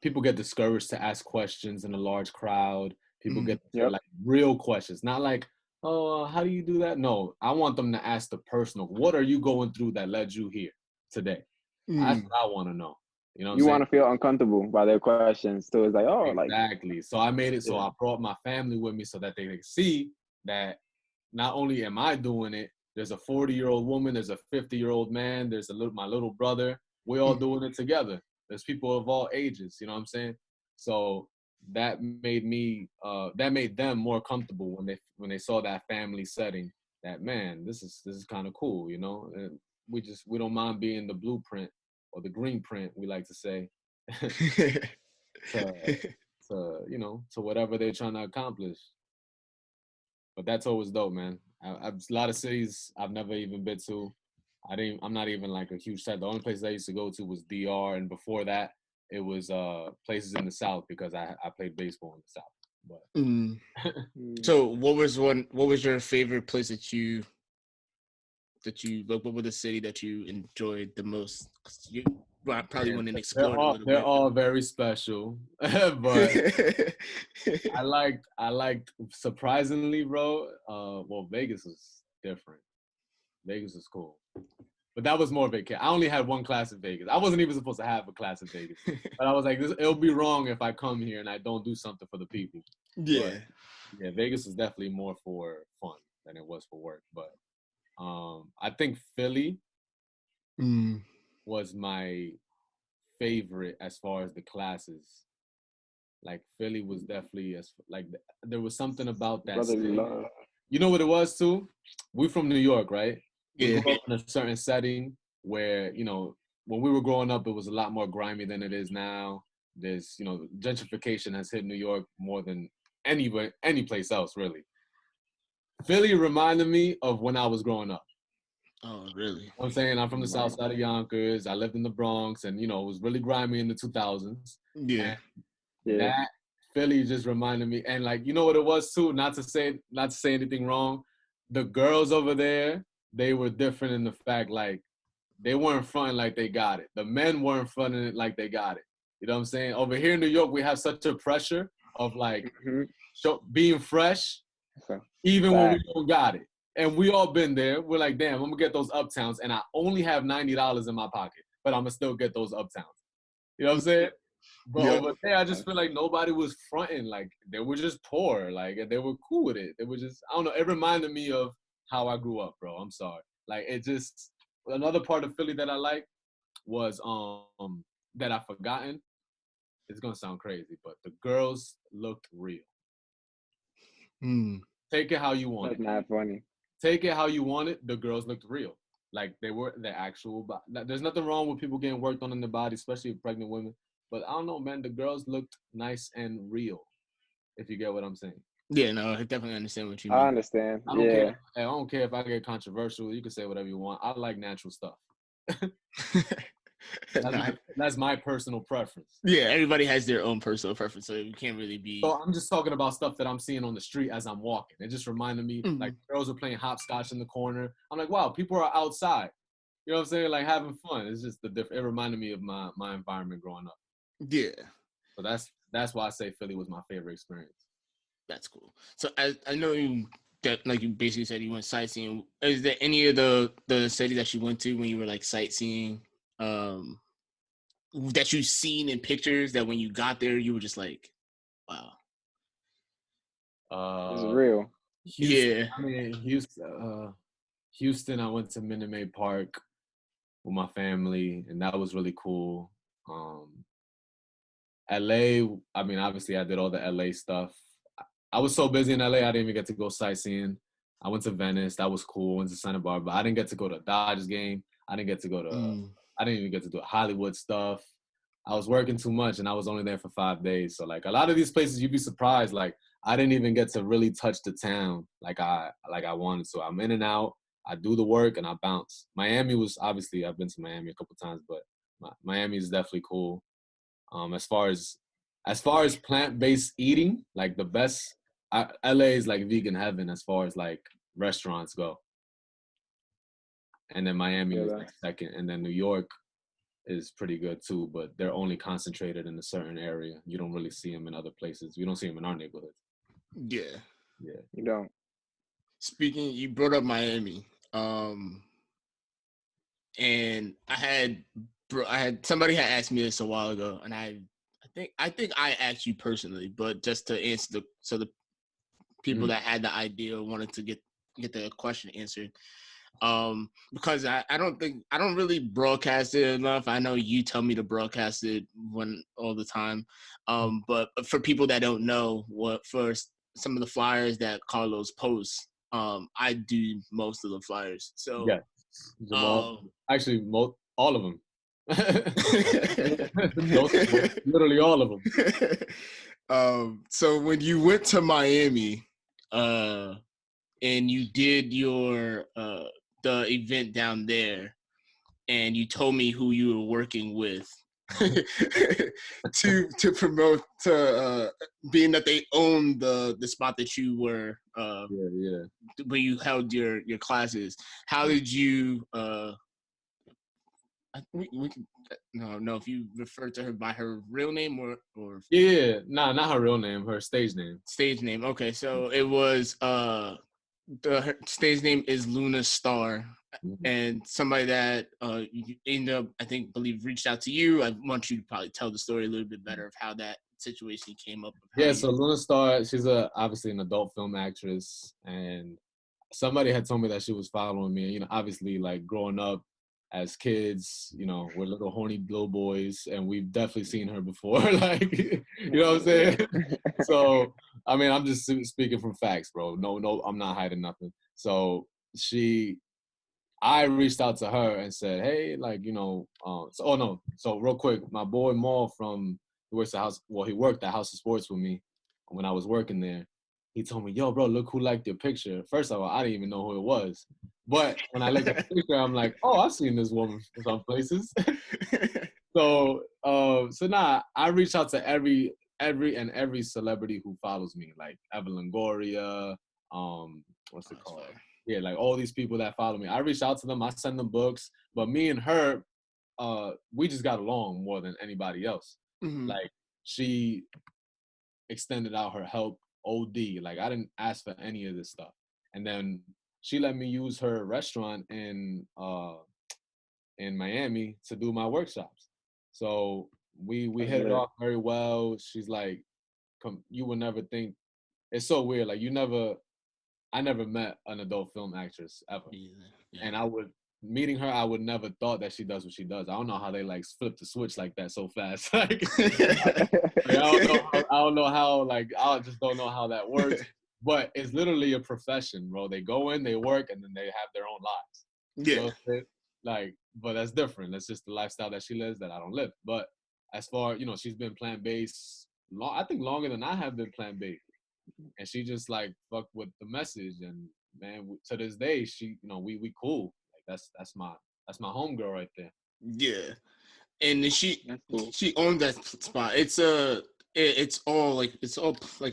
People get discouraged to ask questions in a large crowd. People get like real questions, not like, "Oh, how do you do that?" No, I want them to ask the personal. What are you going through that led you here today? That's what I want to know. You know what I'm You saying? want to feel uncomfortable by their questions too. It's like, oh, like Exactly. So I made it so I brought my family with me so that they could see that not only am I doing it, there's a 40-year-old woman, there's a 50-year-old man, there's my little brother. We're all doing it together. There's people of all ages, you know what I'm saying? So that made them more comfortable when they saw that family setting. That, man, this is kind of cool, you know. And we don't mind being the blueprint or the green print, we like to say, to to whatever they're trying to accomplish. But that's always dope, man. A lot of cities I've never even been to. I'm not even like a huge fan. The only place I used to go to was DR, and before that, it was places in the South because I played baseball in the South. But So what was your favorite place that you like? What was the city that you enjoyed the most? 'Cause you probably went and explored a little they're bit. all very special, but I liked surprisingly, bro. Well, Vegas is different. Vegas is cool. But that was more vacation. I only had one class in Vegas. I wasn't even supposed to have a class in Vegas. But I was like, it'll be wrong if I come here and I don't do something for the people. Yeah. But yeah, Vegas is definitely more for fun than it was for work. But I think Philly was my favorite as far as the classes. Like Philly was definitely there was something about that Brotherly city. love. You know what it was too? We from New York, right? We Yeah. grew up in a certain setting where, when we were growing up, it was a lot more grimy than it is now. There's, gentrification has hit New York more than any place else, really. Philly reminded me of when I was growing up. Oh, really? You know what I'm saying? I'm from the south side of Yonkers. I lived in the Bronx, and, it was really grimy in the 2000s. Yeah. And that Philly just reminded me. And, like, you know what it was, too? Not to say anything wrong. The girls over there, they were different in the fact, like, they weren't fronting like they got it. The men weren't fronting it like they got it. You know what I'm saying? Over here in New York, we have such a pressure of, like, being fresh, even when we don't got it. And we all been there. We're like, damn, I'm going to get those uptowns, and I only have $90 in my pocket, but I'm going to still get those uptowns. You know what I'm saying? But over there, I just feel like nobody was fronting. Like, they were just poor. Like, they were cool with it. It was just, I don't know. It reminded me of how I grew up, bro. I'm sorry. Like, it just, another part of Philly that I like was, that I've forgotten. It's going to sound crazy, but the girls looked real. Take it how you want it. That's not funny. Take it how you want it. The girls looked real. Like, they were the actual, there's nothing wrong with people getting worked on in their body, especially pregnant women. But I don't know, man. The girls looked nice and real, if you get what I'm saying. Yeah, no, I definitely understand what you mean. I understand. I don't care if I get controversial. You can say whatever you want. I like natural stuff. That's my personal preference. Yeah, everybody has their own personal preference, so you can't really be. So I'm just talking about stuff that I'm seeing on the street as I'm walking. It just reminded me, like, girls are playing hopscotch in the corner. I'm like, wow, people are outside. You know what I'm saying? Like, having fun. It's just it reminded me of my environment growing up. Yeah. So that's why I say Philly was my favorite experience. That's cool. So I know you basically said you went sightseeing. Is there any of the cities that you went to when you were like sightseeing, that you've seen in pictures that when you got there you were just like, wow? It's real. Houston, yeah. I mean, Houston, I went to Minute Maid Park with my family, and that was really cool. LA, I mean, obviously I did all the LA stuff. I was so busy in LA, I didn't even get to go sightseeing. I went to Venice, that was cool. Went to Santa Barbara, but I didn't get to go to a Dodgers game. I didn't even get to do Hollywood stuff. I was working too much, and I was only there for 5 days. So, like, a lot of these places, you'd be surprised. Like, I didn't even get to really touch the town like I wanted to. I'm in and out. I do the work, and I bounce. Miami was, obviously, I've been to Miami a couple times, but Miami is definitely cool. As far as plant-based eating, like, the best, LA is like vegan heaven as far as, like, restaurants go. And then Miami is like second, and then New York is pretty good too, but they're only concentrated in a certain area. You don't really see them in other places. We don't see them in our neighborhood. Yeah. You don't. Speaking, you brought up Miami, and I had somebody had asked me this a while ago, and I think I asked you personally, but just to answer the people that had the idea wanted to get the question answered. Because I don't really broadcast it enough. I know you tell me to broadcast it all the time. But for people that don't know, for some of the flyers that Carlos posts, I do most of the flyers. So yeah, actually, all of them. Literally all of them. So when you went to Miami, and you did your the event down there, and you told me who you were working with to promote, being that they own the spot that you were when you held your classes. How did you no, if you refer to her by her real name or not her real name, her stage name. Okay, so it was her stage name is Luna Star, and somebody that you ended up, I believe, reached out to you. I want you to probably tell the story a little bit better of how that situation came up. So Luna Star, she's obviously an adult film actress, and somebody had told me that she was following me. Obviously, like, growing up, as kids, you know, we're little horny little boys, and we've definitely seen her before. Like, you know what I'm saying? So, I mean, I'm just speaking from facts, bro. No, I'm not hiding nothing. So I reached out to her and said, hey, like, you know, so real quick, my boy Maul he worked at House of Sports with me when I was working there. He told me, yo, bro, look who liked your picture. First of all, I didn't even know who it was. But when I looked at the picture, I'm like, oh, I've seen this woman some places. So I reached out to every celebrity who follows me, like Evelyn Goria, what's it called? Yeah, like all these people that follow me. I reach out to them, I send them books, but me and her, we just got along more than anybody else. Mm-hmm. Like, she extended out her help OD. Like, I didn't ask for any of this stuff. And then she let me use her restaurant in Miami to do my workshops. So we hit it off very well. She's like, you would never think. It's so weird. Like, I never met an adult film actress ever. Yeah. And meeting her, I would never thought that she does what she does. I don't know how they like flip the switch like that so fast. Like, I don't know how, like, I just don't know how that works. But it's literally a profession, bro. They go in, they work, and then they have their own lives. Yeah. You know, like, but that's different. That's just the lifestyle that she lives that I don't live. But as far, you know, she's been plant-based I think longer than I have been plant-based. And she just like fucked with the message, and man, to this day, she, you know, we cool. Like, that's my homegirl right there. Yeah, and she owns that spot. It's all like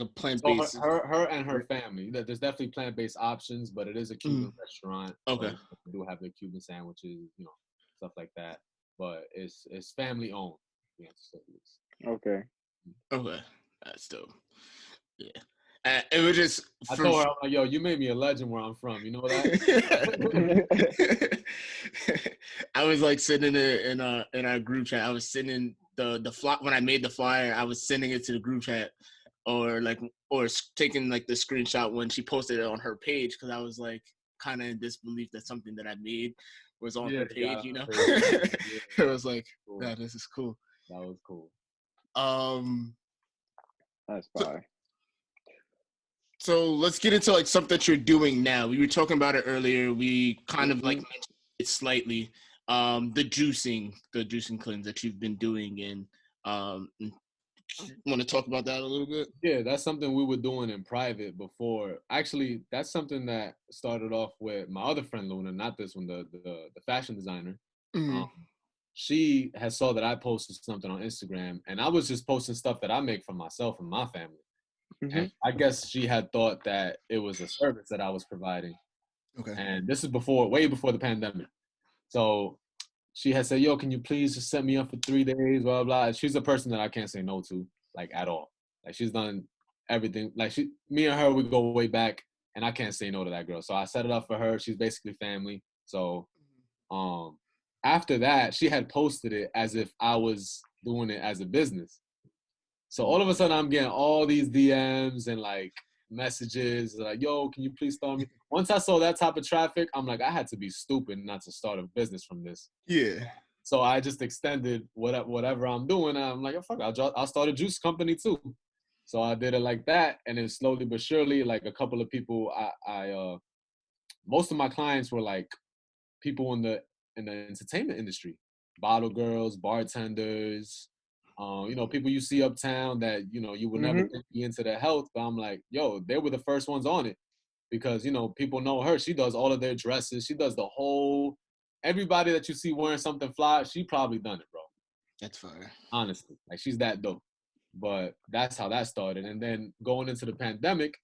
a plant-based. So her and her family. There's definitely plant-based options, but it is a Cuban restaurant. Okay, so we do have the Cuban sandwiches, you know, stuff like that. But it's family owned. Yeah, okay. Okay, that's dope. Yeah. It was just. I told her, I'm like, yo, you made me a legend where I'm from. You know that? I was like sitting in our group chat. I was sending the fly when I made the flyer. I was sending it to the group chat, or taking like the screenshot when she posted it on her page, because I was like kind of in disbelief that something that I made was on her page. You know, it was like, cool. Yeah, this is cool. That was cool. That's fine. So let's get into like something that you're doing now. We were talking about it earlier. We kind of like mentioned it slightly. The juicing cleanse that you've been doing, and want to talk about that a little bit? Yeah, that's something we were doing in private before. Actually, that's something that started off with my other friend Luna, not this one, the fashion designer. Mm-hmm. She has saw that I posted something on Instagram, and I was just posting stuff that I make for myself and my family. Mm-hmm. And I guess she had thought that it was a service that I was providing. Okay. And this is way before the pandemic. So she had said, yo, can you please just set me up for 3 days, blah, blah. She's a person that I can't say no to, like, at all. Like, she's done everything. Like, me and her, we go way back, and I can't say no to that girl. So I set it up for her. She's basically family. So after that, she had posted it as if I was doing it as a business. So all of a sudden, I'm getting all these DMs and, like, messages like, yo, can you please start me? Once I saw that type of traffic, I'm like, I had to be stupid not to start a business from this. Yeah. So I just extended whatever I'm doing. I'm like, oh, fuck, I'll start a juice company too. So I did it like that, and then slowly but surely, like, a couple of people, I most of my clients were like people in the entertainment industry, bottle girls, bartenders. You know, people you see uptown that, you know, you would never think be into their health. But I'm like, yo, they were the first ones on it because, you know, people know her. She does all of their dresses. She does the whole, everybody that you see wearing something fly, she probably done it, bro. That's fire. Honestly, like, she's that dope. But that's how that started. And then going into the pandemic,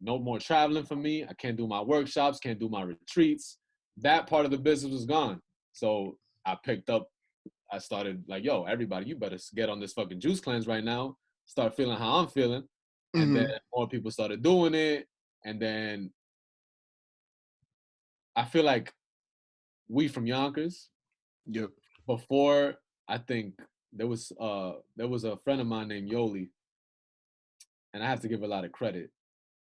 no more traveling for me. I can't do my workshops, can't do my retreats. That part of the business was gone. So I started like, yo, everybody, you better get on this fucking juice cleanse right now. Start feeling how I'm feeling. And then more people started doing it. And then I feel like we from Yonkers. Yep. Before, I think there was a friend of mine named Yoli. And I have to give her a lot of credit.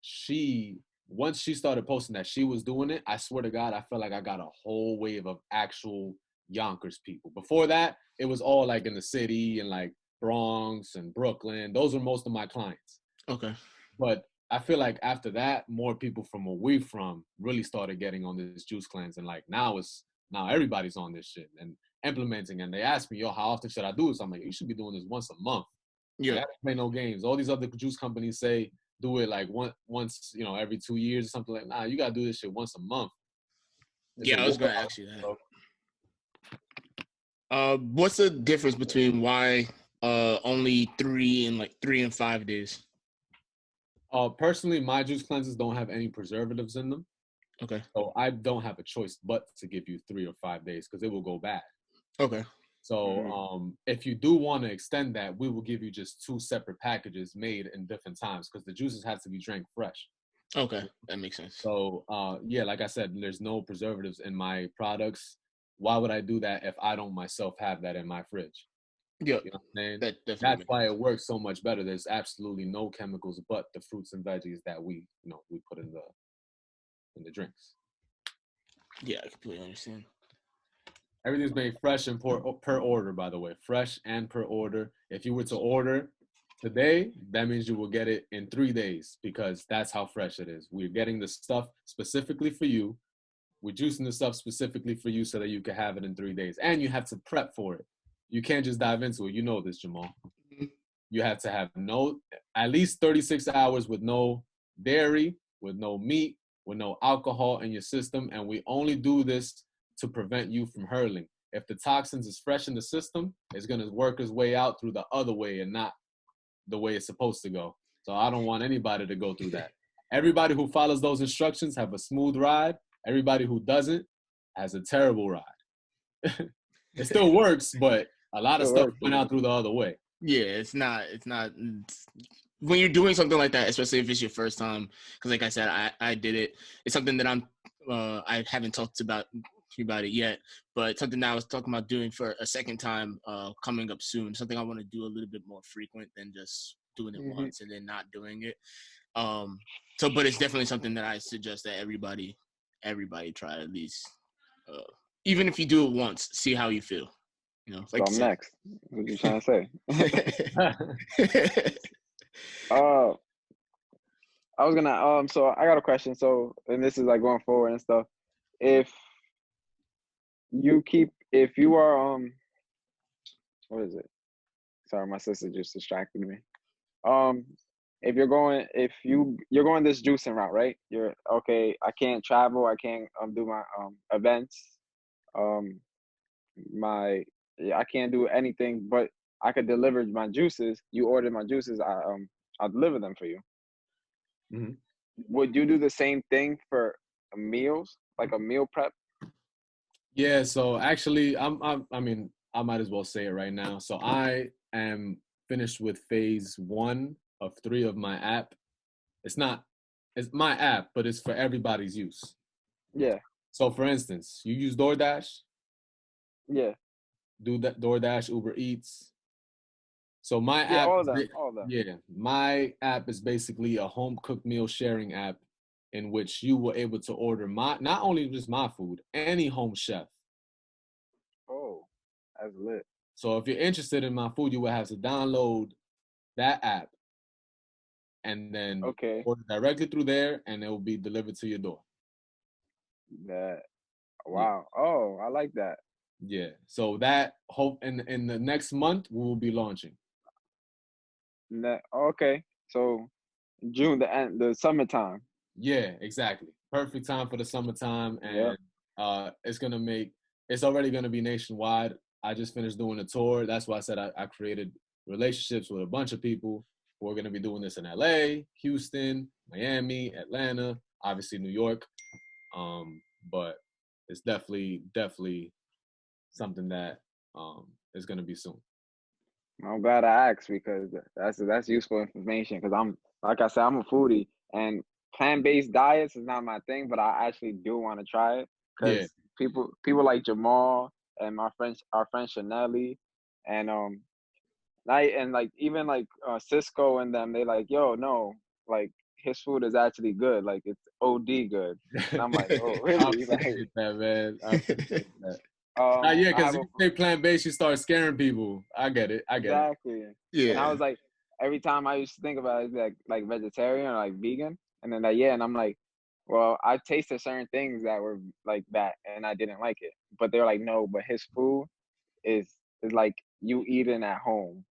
She once she started posting that she was doing it, I swear to God, I felt like I got a whole wave of actual Yonkers people. Before that, it was all like in the city and like Bronx and Brooklyn. Those were most of my clients. Okay. But I feel like after that, more people from where we from really started getting on this juice cleanse. And like now everybody's on this shit and implementing. And they asked me, yo, how often should I do this? I'm like, you should be doing this once a month. Yeah. Like, I don't play no games. All these other juice companies say do it like once, every 2 years or something like. Nah, you gotta do this shit once a month. Yeah, I was gonna ask you that. What's the difference between why only 3 and 5 days? Personally, my juice cleanses don't have any preservatives in them. Okay. So I don't have a choice but to give you 3 or 5 days because it will go bad. Okay. So if you do want to extend that, we will give you just 2 separate packages made in different times because the juices have to be drank fresh. Okay, that makes sense. So yeah, like I said, there's no preservatives in my products. Why would I do that if I don't myself have that in my fridge? Yeah, you know what I'm saying? That's why it works so much better. There's absolutely no chemicals but the fruits and veggies that we put in the drinks. Yeah, I completely understand. Everything's made fresh and per order, by the way. Fresh and per order. If you were to order today, that means you will get it in 3 days because that's how fresh it is. We're getting the stuff specifically for you. We're juicing the stuff specifically for you so that you can have it in 3 days. And you have to prep for it. You can't just dive into it. You know this, Jamal. Mm-hmm. You have to have at least 36 hours with no dairy, with no meat, with no alcohol in your system. And we only do this to prevent you from hurling. If the toxins is fresh in the system, it's going to work its way out through the other way and not the way it's supposed to go. So I don't want anybody to go through that. Everybody who follows those instructions have a smooth ride. Everybody who doesn't has a terrible ride. It still works, but a lot of stuff went out through the other way. Yeah, it's not when you're doing something like that, especially if it's your first time, because like I said, I did it. It's something that I haven't talked about it yet, but it's something that I was talking about doing for a second time coming up soon. Something I want to do a little bit more frequent than just doing it once and then not doing it. But it's definitely something that I suggest that everybody try at least. Even if you do it once, see how you feel. Like so I'm next. What you trying to say? I was gonna so I got a question. So, and this is like going forward and stuff. If you are what is it? Sorry, my sister just distracted me. If you're going this juicing route, right? You're okay. I can't travel. I can't do my events. I can't do anything, but I could deliver my juices. You order my juices, I'll deliver them for you. Mm-hmm. Would you do the same thing for meals, like a meal prep? Yeah. So actually, I mean, I might as well say it right now. So I am finished with phase 1 of 3 of my app. It's my app, but it's for everybody's use. Yeah. So for instance, you use DoorDash? Yeah. Do that DoorDash, Uber Eats. So my app, all of them. Yeah, my app is basically a home cooked meal sharing app in which you were able to order not only just my food, any home chef. Oh, that's lit. So if you're interested in my food, you will have to download that app and then order directly through there, and it will be delivered to your door. Wow. Yeah. Oh, I like that. Yeah. So that in the next month we will be launching. Okay. So June, the summertime. Yeah, exactly. Perfect time for the summertime, and it's already gonna be nationwide. I just finished doing a tour. That's why I said I created relationships with a bunch of people who are gonna be doing this in LA, Houston, Miami, Atlanta, obviously New York. But it's definitely something that is gonna be soon. I'm glad I asked because that's useful information. Because like I said, I'm a foodie, and plant-based diets is not my thing, but I actually do want to try it because people like Jamal and our friend Chanelli, and like even like Cisco and them, they like, yo, no, like his food is actually good. Like it's OD good. And I'm like, oh, I really? Like, appreciate that, man. I appreciate that. Yeah, I because have if a you say plant-based, you start scaring people. I get it. exactly. And I Yeah. was like, every time I used to think about it, like vegetarian or like vegan, and then like yeah, and I'm like, well, I tasted certain things that were like that, and I didn't like it. But they're like, no, but his food is like you eating at home.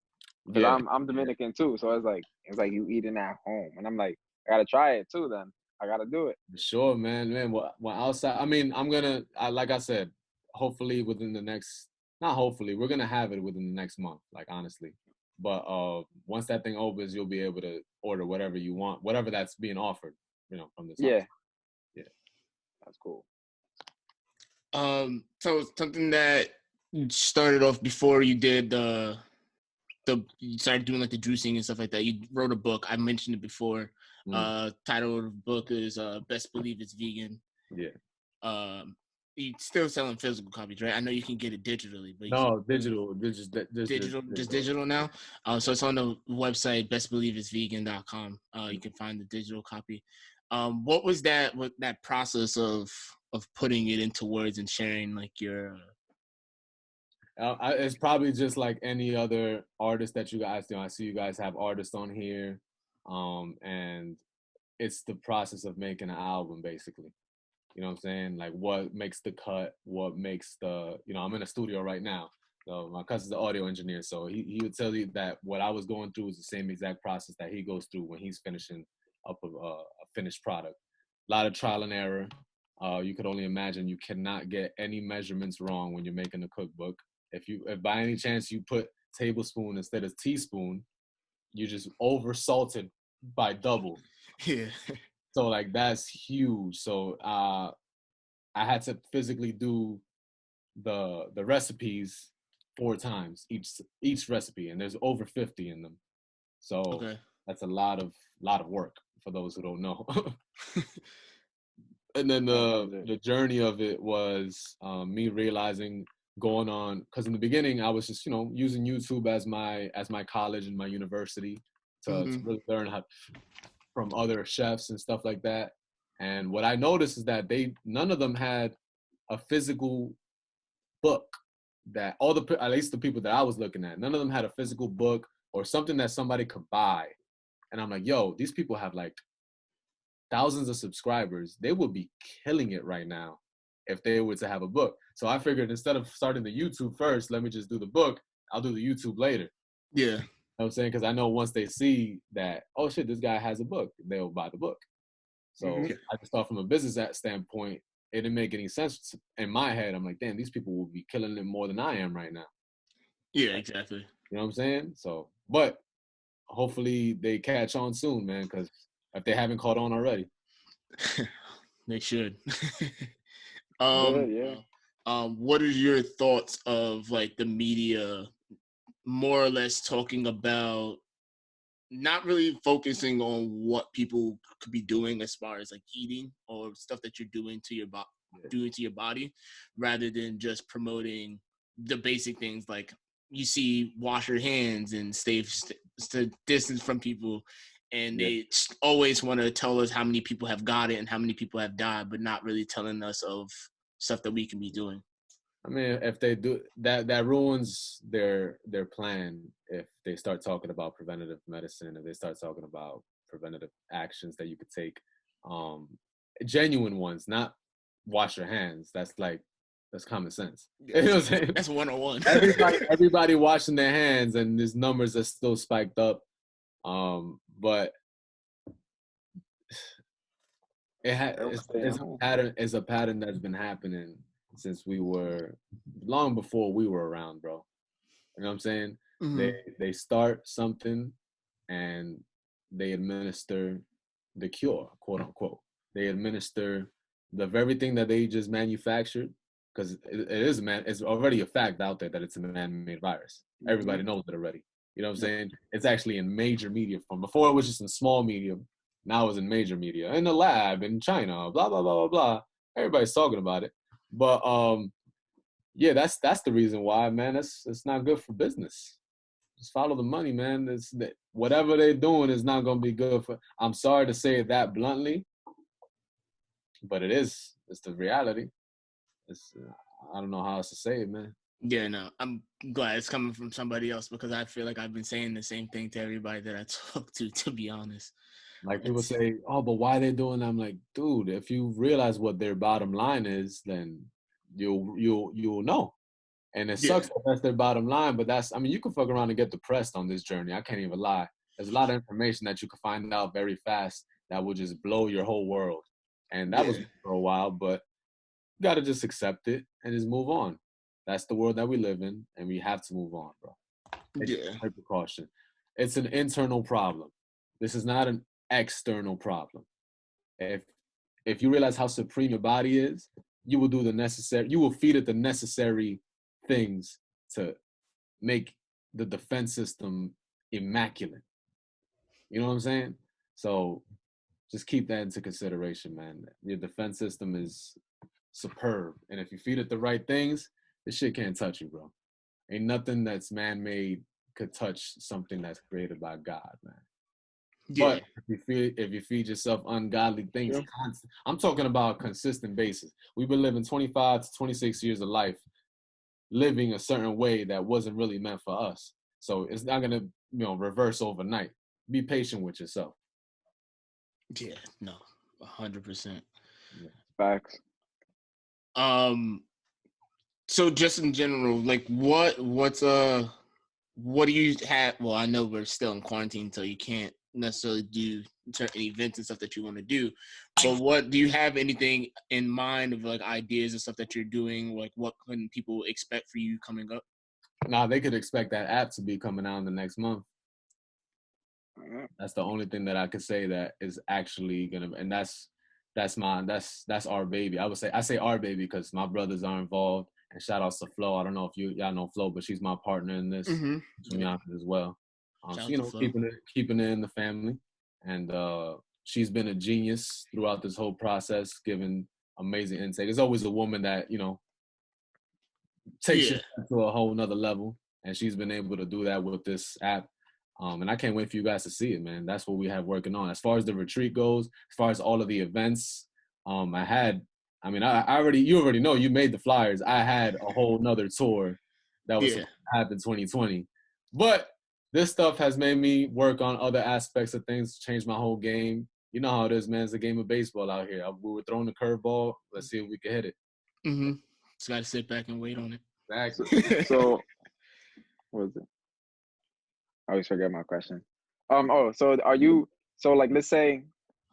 Cause Yeah, I'm Dominican too, so it's like you eating at home, and I'm like, I gotta try it too. Then I gotta do it. for sure, man. Man, well, outside, I mean, like I said, hopefully within the next, not hopefully, we're gonna have it within the next month, like honestly. But once that thing opens, you'll be able to order whatever you want, whatever that's being offered, from this house. Yeah, Yeah. that's cool. So something that started off before you did you started doing like the juicing and stuff like that. You wrote a book. I mentioned it before. Title of the book is Best Believe It's Vegan. Yeah. You still selling physical copies, right? I know you can get it digitally, but No, digital, just digital now. So it's on the website bestbelieveisvegan.com. You can find the digital copy. What was that process of putting it into words and sharing like your it's probably just like any other artist that you guys do. I see you guys have artists on here, and it's the process of making an album, basically. You know what I'm saying? Like what makes the cut, what makes I'm in a studio right now. So my cousin's the audio engineer, so he would tell you that what I was going through is the same exact process that he goes through when he's finishing up a finished product. A lot of trial and error. You could only imagine you cannot get any measurements wrong when you're making a cookbook. If by any chance you put tablespoon instead of teaspoon, you just over salted by double. yeah. So like that's huge. So I had to physically do the recipes 4 times each recipe, and there's over 50 in them. So Okay. that's a lot of work for those who don't know. And then the journey of it was me realizing going on, because in the beginning I was just using YouTube as my college and my university to really learn how from other chefs and stuff like that. And what I noticed is that none of them had a physical book, that at least the people that I was looking at, none of them had a physical book or something that somebody could buy. And I'm like, yo, these people have like thousands of subscribers. They would be killing it right now if they were to have a book. So I figured instead of starting the YouTube first, let me just do the book. I'll do the YouTube later. Yeah. You know what I'm saying? Because I know once they see that, oh shit, this guy has a book, they'll buy the book. So I just thought from a business standpoint, it didn't make any sense in my head. I'm like, damn, these people will be killing it more than I am right now. Yeah, exactly. You know what I'm saying? So, but hopefully they catch on soon, man, because if they haven't caught on already. They should. Yeah. What are your thoughts of like the media more or less talking about not really focusing on what people could be doing as far as like eating or stuff that you're doing to your body, rather than just promoting the basic things like you see wash your hands and stay distance from people, and they always want to tell us how many people have got it and how many people have died, but not really telling us of stuff that we can be doing. I mean, if they do that ruins their plan. If they start talking about preventative medicine, if they start talking about preventative actions that you could take, genuine ones, not wash your hands. That's common sense. You know what I'm saying? That's 101. Everybody washing their hands, and these numbers are still spiked up. But it's a pattern that's been happening since we were long before we were around, bro. You know what I'm saying? They start something and they administer the cure, quote unquote. They administer the very thing that they just manufactured, because it's already a fact out there that it's a man-made virus. Everybody knows it already. You know what I'm saying? It's actually in major media form. Before it was just in small media. Now it's in major media, in the lab, in China, blah, blah, blah, blah, blah. Everybody's talking about it. But yeah, that's the reason why, man. It's not good for business. just follow the money, man. Whatever they're doing is not gonna be good for. I'm sorry to say it that bluntly, but it is. It's the reality. It's I don't know how else to say it, man. Yeah, no, I'm glad it's coming from somebody else because I feel like I've been saying the same thing to everybody that I talk to be honest. Like people say, oh, but why they doing that? I'm like, dude, if you realize what their bottom line is, then you'll know. And it sucks that that's their bottom line, but you can fuck around and get depressed on this journey. I can't even lie. There's a lot of information that you can find out very fast that will just blow your whole world. And that was for a while, but you got to just accept it and just move on. That's the world that we live in, and we have to move on, bro. Take precaution. It's an internal problem. This is not an external problem. If you realize how supreme your body is, you will do the necessary. You will feed it the necessary things to make the defense system immaculate. You know what I'm saying? So just keep that into consideration, man. Your defense system is superb, and if you feed it the right things, this shit can't touch you, bro. Ain't nothing that's man-made could touch something that's created by God, man. Yeah. But if you feed yourself ungodly things, I'm talking about a consistent basis. We've been living 25 to 26 years of life, living a certain way that wasn't really meant for us. So it's not gonna, reverse overnight. Be patient with yourself. Yeah, no, 100%. Facts. So just in general, like what do you have? Well, I know we're still in quarantine, so you can't necessarily do certain events and stuff that you want to do. But what do you have anything in mind of like ideas and stuff that you're doing? Like what can people expect for you coming up? Nah, they could expect that app to be coming out in the next month. That's the only thing that I could say that is actually gonna, and that's our baby. I say our baby because my brothers are involved. And shout outs to Flo. I don't know if y'all know Flo, but she's my partner in this. As well. Keeping it in the family, and she's been a genius throughout this whole process, giving amazing intake. There's always a woman that takes you to a whole nother level, and she's been able to do that with this app. And I can't wait for you guys to see it, man. That's what we have working on. As far as the retreat goes, as far as all of the events, you already know, you made the flyers. I had a whole nother tour that was supposed to happen 2020. But this stuff has made me work on other aspects of things, change my whole game. You know how it is, man. It's a game of baseball out here. We were throwing the curveball. Let's see if we can hit it. Just got to sit back and wait on it. Exactly. So, what was it? I always forget my question. So are you, like, let's say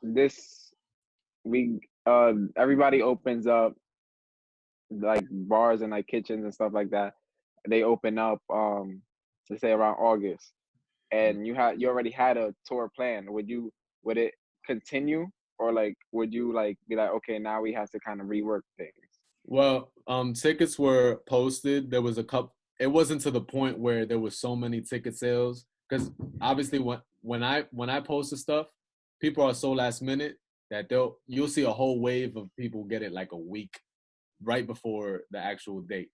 this week, everybody opens up, like bars and like kitchens and stuff like that. They open up, let's say around August, and you already had a tour plan. Would it continue, or like would you like be like, okay, now we have to kind of rework things? Well, tickets were posted. There was a couple. It wasn't to the point where there was so many ticket sales, because obviously when I post the stuff, people are so last minute that you'll see a whole wave of people get it like a week right before the actual date.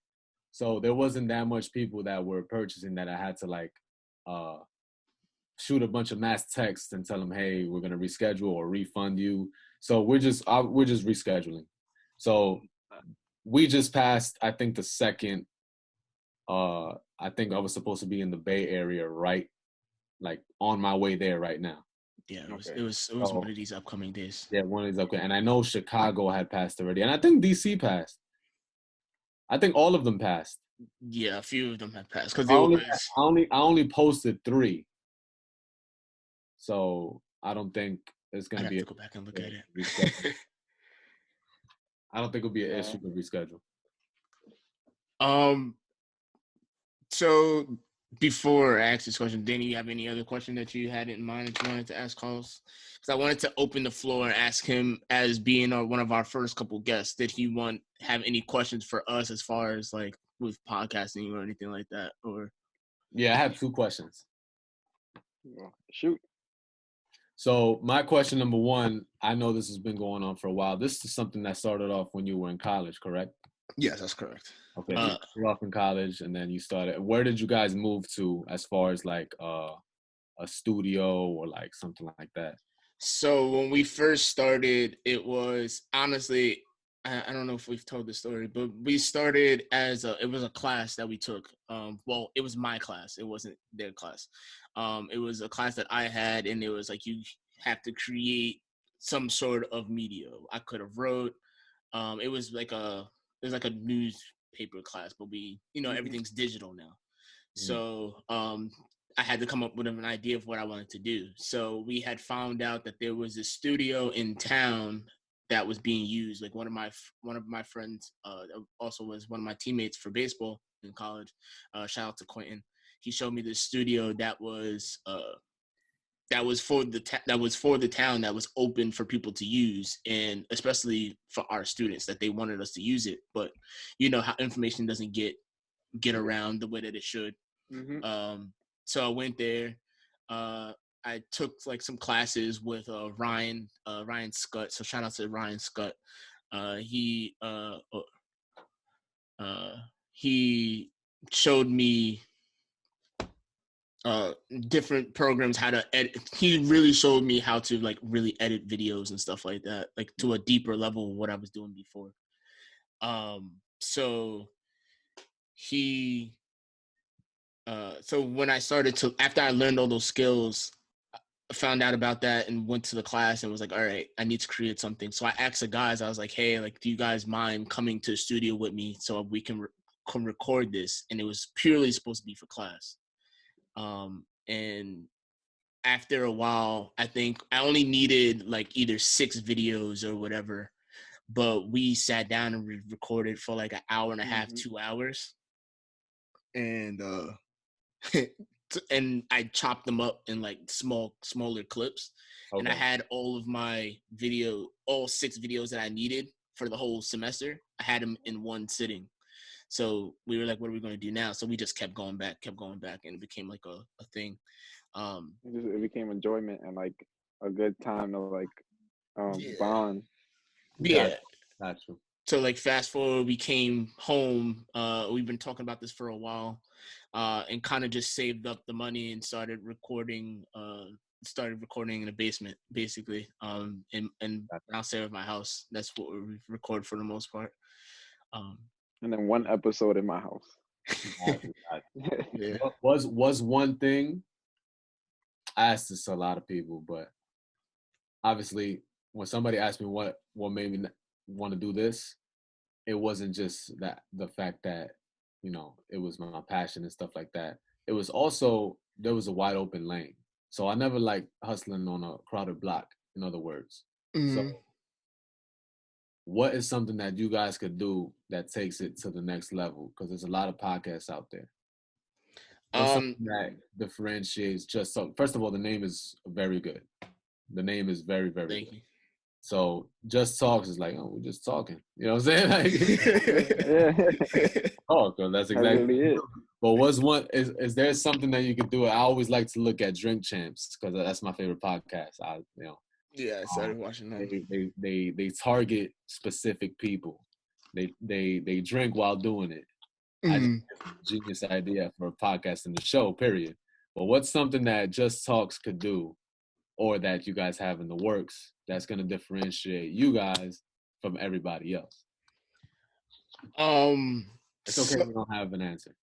So there wasn't that much people that were purchasing that I had to like shoot a bunch of mass texts and tell them, hey, we're gonna reschedule or refund you. So we're just rescheduling. So we just passed, I think, the second. I think I was supposed to be in the Bay Area, right? Like on my way there right now. Yeah, it was one of these upcoming days. Yeah, one of these upcoming, and I know Chicago had passed already, and I think DC passed. I think all of them passed. Yeah, a few of them had passed because I only posted 3. So I don't think it's gonna be. Go back and look at it. I don't think it'll be an issue to reschedule. So before I ask this question, Danny, you have any other question that you had in mind that you wanted to ask Carlos? Because I wanted to open the floor and ask him, as being one of our first couple guests, did he have any questions for us as far as like with podcasting or anything like that? Or yeah, I have 2 questions. Shoot. So my question number 1, I know this has been going on for a while. This is something that started off when you were in college, correct? Yes, that's correct. Okay, you grew up in college, and then you started. Where did you guys move to as far as like a studio or like something like that? So when we first started, it was honestly, I don't know if we've told the story, but we started it was a class that we took. Well, it was my class. It wasn't their class. It was a class that I had, and it was like you have to create some sort of media. I could have wrote. It was like a newspaper class, but everything's digital now. So I had to come up with an idea of what I wanted to do. So we had found out that there was a studio in town that was being used. Like one of my friends also was one of my teammates for baseball in college. Shout out to Quentin. He showed me this studio that was for the town, that was open for people to use, and especially for our students, that they wanted us to use it. But you know how information doesn't get around the way that it should. So I went there. I took like some classes with Ryan Scott. So shout out to Ryan Scott. He showed me different programs, how to edit. He really showed me how to like really edit videos and stuff like that, like to a deeper level of what I was doing before. So he so when I after I learned all those skills, I found out about that and went to the class and was like, all right, I need to create something. So I asked the guys, I was like, hey, like, do you guys mind coming to the studio with me so we can record this? And it was purely supposed to be for class. And after a while, I think I only needed like either 6 videos or whatever, but we sat down and recorded for like an hour and a half, 2 hours. And and I chopped them up in like smaller clips. Okay. And I had all 6 videos that I needed for the whole semester. I had them in one sitting. So we were like, what are we going to do now? So we just kept going back, and it became like a thing. It became enjoyment and like a good time to like bond. Yeah. Gotcha. So like fast forward, we came home. We've been talking about this for a while, and kind of just saved up the money and started recording in the basement, basically. And downstairs of my house. That's what we record for the most part. And then one episode in my house. Yeah. Was one thing, I asked this to a lot of people, but obviously when somebody asked me what made me want to do this, it wasn't just the fact that, you know, it was my passion and stuff like that. It was also, there was a wide open lane. So I never liked hustling on a crowded block, in other words. So what is something that you guys could do that takes it to the next level? Because there's a lot of podcasts out there. What's something that differentiates Just Talk? First of all, the name is very good. The name is very, very Thank good. You. So Just Talks is like, oh, we're just talking. You know what I'm saying? Like, oh, that's exactly it. But is there something that you could do? I always like to look at Drink Champs because that's my favorite podcast. Yeah, I started watching that. They target specific people. They drink while doing it. I think it's a genius idea for a podcast in the show, period. But what's something that Just Talks could do, or that you guys have in the works, that's going to differentiate you guys from everybody else? It's okay if you don't have an answer.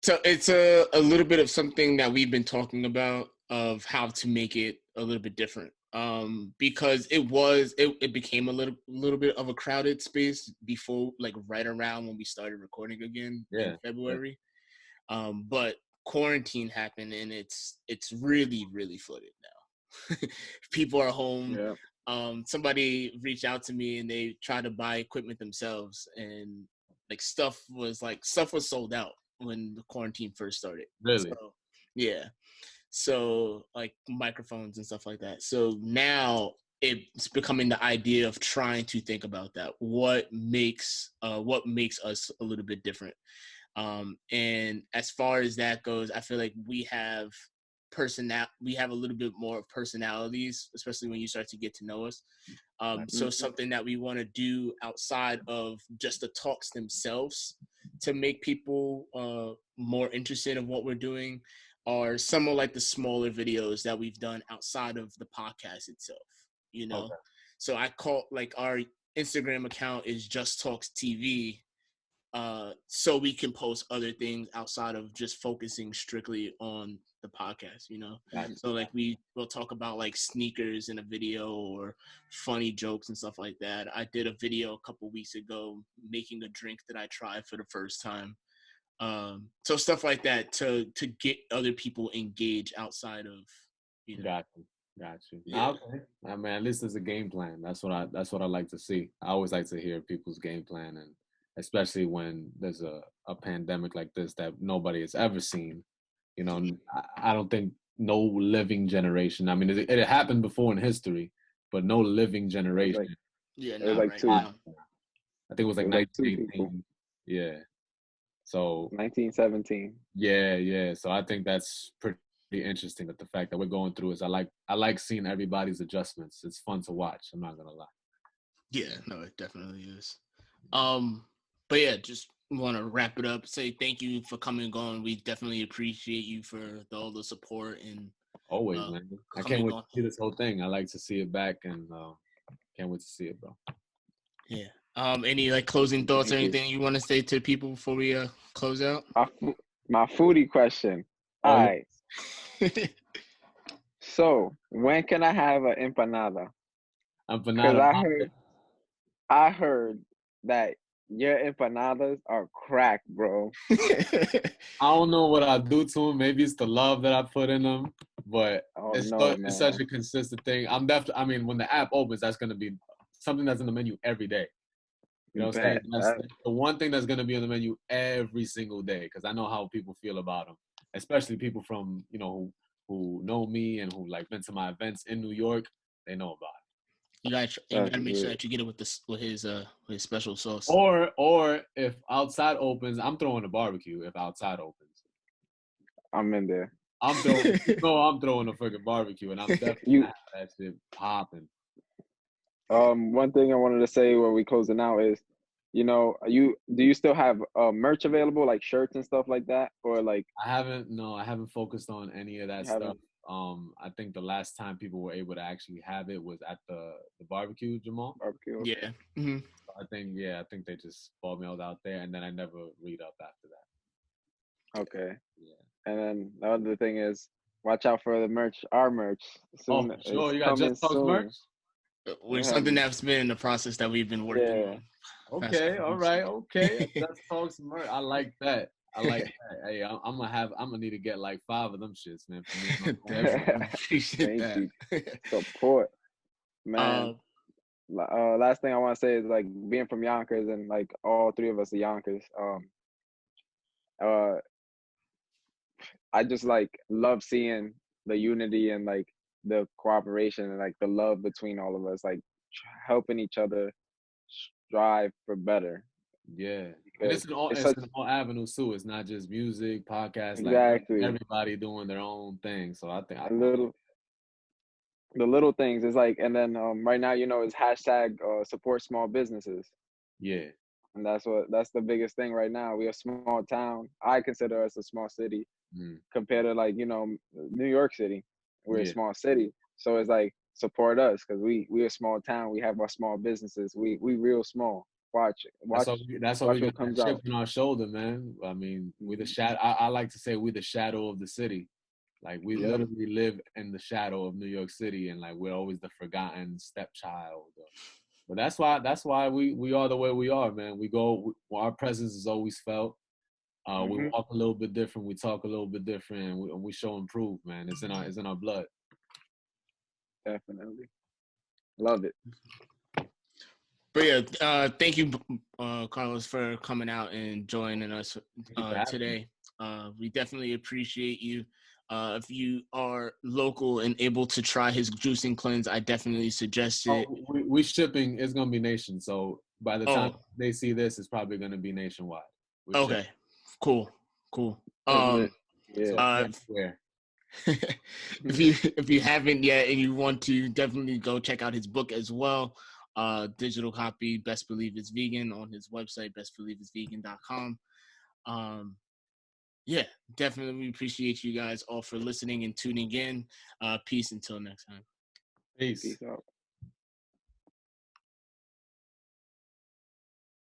So it's a little bit of something that we've been talking about, of how to make it a little bit different. Because it became a little bit of a crowded space before, like right around when we started recording again in February. Yeah. But quarantine happened and it's really, really flooded now. People are home. Yeah. Somebody reached out to me and they tried to buy equipment themselves, and like stuff was sold out when the quarantine first started. Really? So, yeah. So like microphones and stuff like that. So now it's becoming the idea of trying to think about that. What makes us a little bit different? And as far as that goes, I feel like we have we have a little bit more of personalities, especially when you start to get to know us. So something that we want to do outside of just the talks themselves to make people more interested in what we're doing are some of like the smaller videos that we've done outside of the podcast itself, you know? Okay. So I call like our Instagram account is JustTalksTv, so we can post other things outside of just focusing strictly on the podcast, you know? Right. So like we'll talk about like sneakers in a video or funny jokes and stuff like that. I did a video a couple weeks ago making a drink that I tried for the first time. So stuff like that to get other people engaged outside of, you know. Got you. Yeah. Okay. I mean, at least there's a game plan. That's what I like to see. I always like to hear people's game plan, and especially when there's a pandemic like this that nobody has ever seen. You know, I don't think no living generation. I mean, it happened before in history, but no living generation. It was like two. I think it was like 1918. Yeah. So 1917. Yeah. So I think that's pretty interesting, that the fact that we're going through is I like seeing everybody's adjustments. It's fun to watch. I'm not gonna lie. Yeah, no, it definitely is. But yeah, just want to wrap it up. Say thank you for coming and going. We definitely appreciate you for all the support and always, man. I can't wait to see this whole thing. I like to see it back, and can't wait to see it, bro. Yeah. Any like closing thoughts or anything you want to say to people before we close out? My foodie question. All right. So when can I have an empanada? Because I heard that your empanadas are crack, bro. I don't know what I do to them. Maybe it's the love that I put in them, but it's such a consistent thing. I mean, when the app opens, that's gonna be something that's in the menu every day. You know what I'm saying? That's the one thing that's gonna be on the menu every single day, because I know how people feel about them, especially people from, you know, who know me and who like been to my events in New York. They know about it. You gotta make sure that you get it with his special sauce. Or if outside opens, I'm throwing a barbecue. If outside opens, I'm in there. I'm throwing a freaking barbecue, and I'm definitely gonna have that shit popping. One thing I wanted to say when we closing out is, you know, do you still have merch available, like shirts and stuff like that, or like? I haven't focused on any of that stuff. I think the last time people were able to actually have it was at the barbecue, Jamal. Barbecue. Yeah. Mm-hmm. I think they just bought me out there, and then I never read up after that. Okay. Yeah. And then the other thing is, watch out for the merch. Our merch. Soon, oh, sure. You got Just Talks merch? Or something that's been in the process that we've been working on. Okay, all right, okay. Just Talks merch. I like that. Hey, I'm gonna need to get like 5 of them shits, man. Appreciate that. Support, man. Last thing I want to say is, like, being from Yonkers, and like all 3 of us are Yonkers. I just like love seeing the unity and like the cooperation and like the love between all of us, like helping each other strive for better. Yeah, and it's in all avenues too. It's not just music, podcasts. Exactly. Like everybody doing their own thing. So I think the little things is like, and then right now, you know, it's hashtag support small businesses. Yeah. And that's the biggest thing right now. We're a small town. I consider us a small city compared to, like, you know, New York City. We're a small city. So it's like, support us, because we're a small town. We have our small businesses. We real small. Watch. That's why we got that chip on our shoulder, man. I mean, we the shadow. I like to say we the shadow of the city. Like, we literally live in the shadow of New York City, and like we're always the forgotten stepchild. But that's why we are the way we are, man. Our presence is always felt. We walk a little bit different. We talk a little bit different, and we show improve, man. It's in our blood. Definitely. Love it. But yeah, thank you, Carlos, for coming out and joining us today. We definitely appreciate you. If you are local and able to try his juicing cleanse, I definitely suggest it. We shipping is gonna be nation, so by the time they see this, it's probably gonna be nationwide. Okay, cool. Yeah. So if you haven't yet and you want to, definitely go check out his book as well. Digital copy, Best Believe It's Vegan, on his website, bestbelieveitsvegan.com. Yeah, definitely we appreciate you guys all for listening and tuning in. Peace until next time. Peace. Peace out.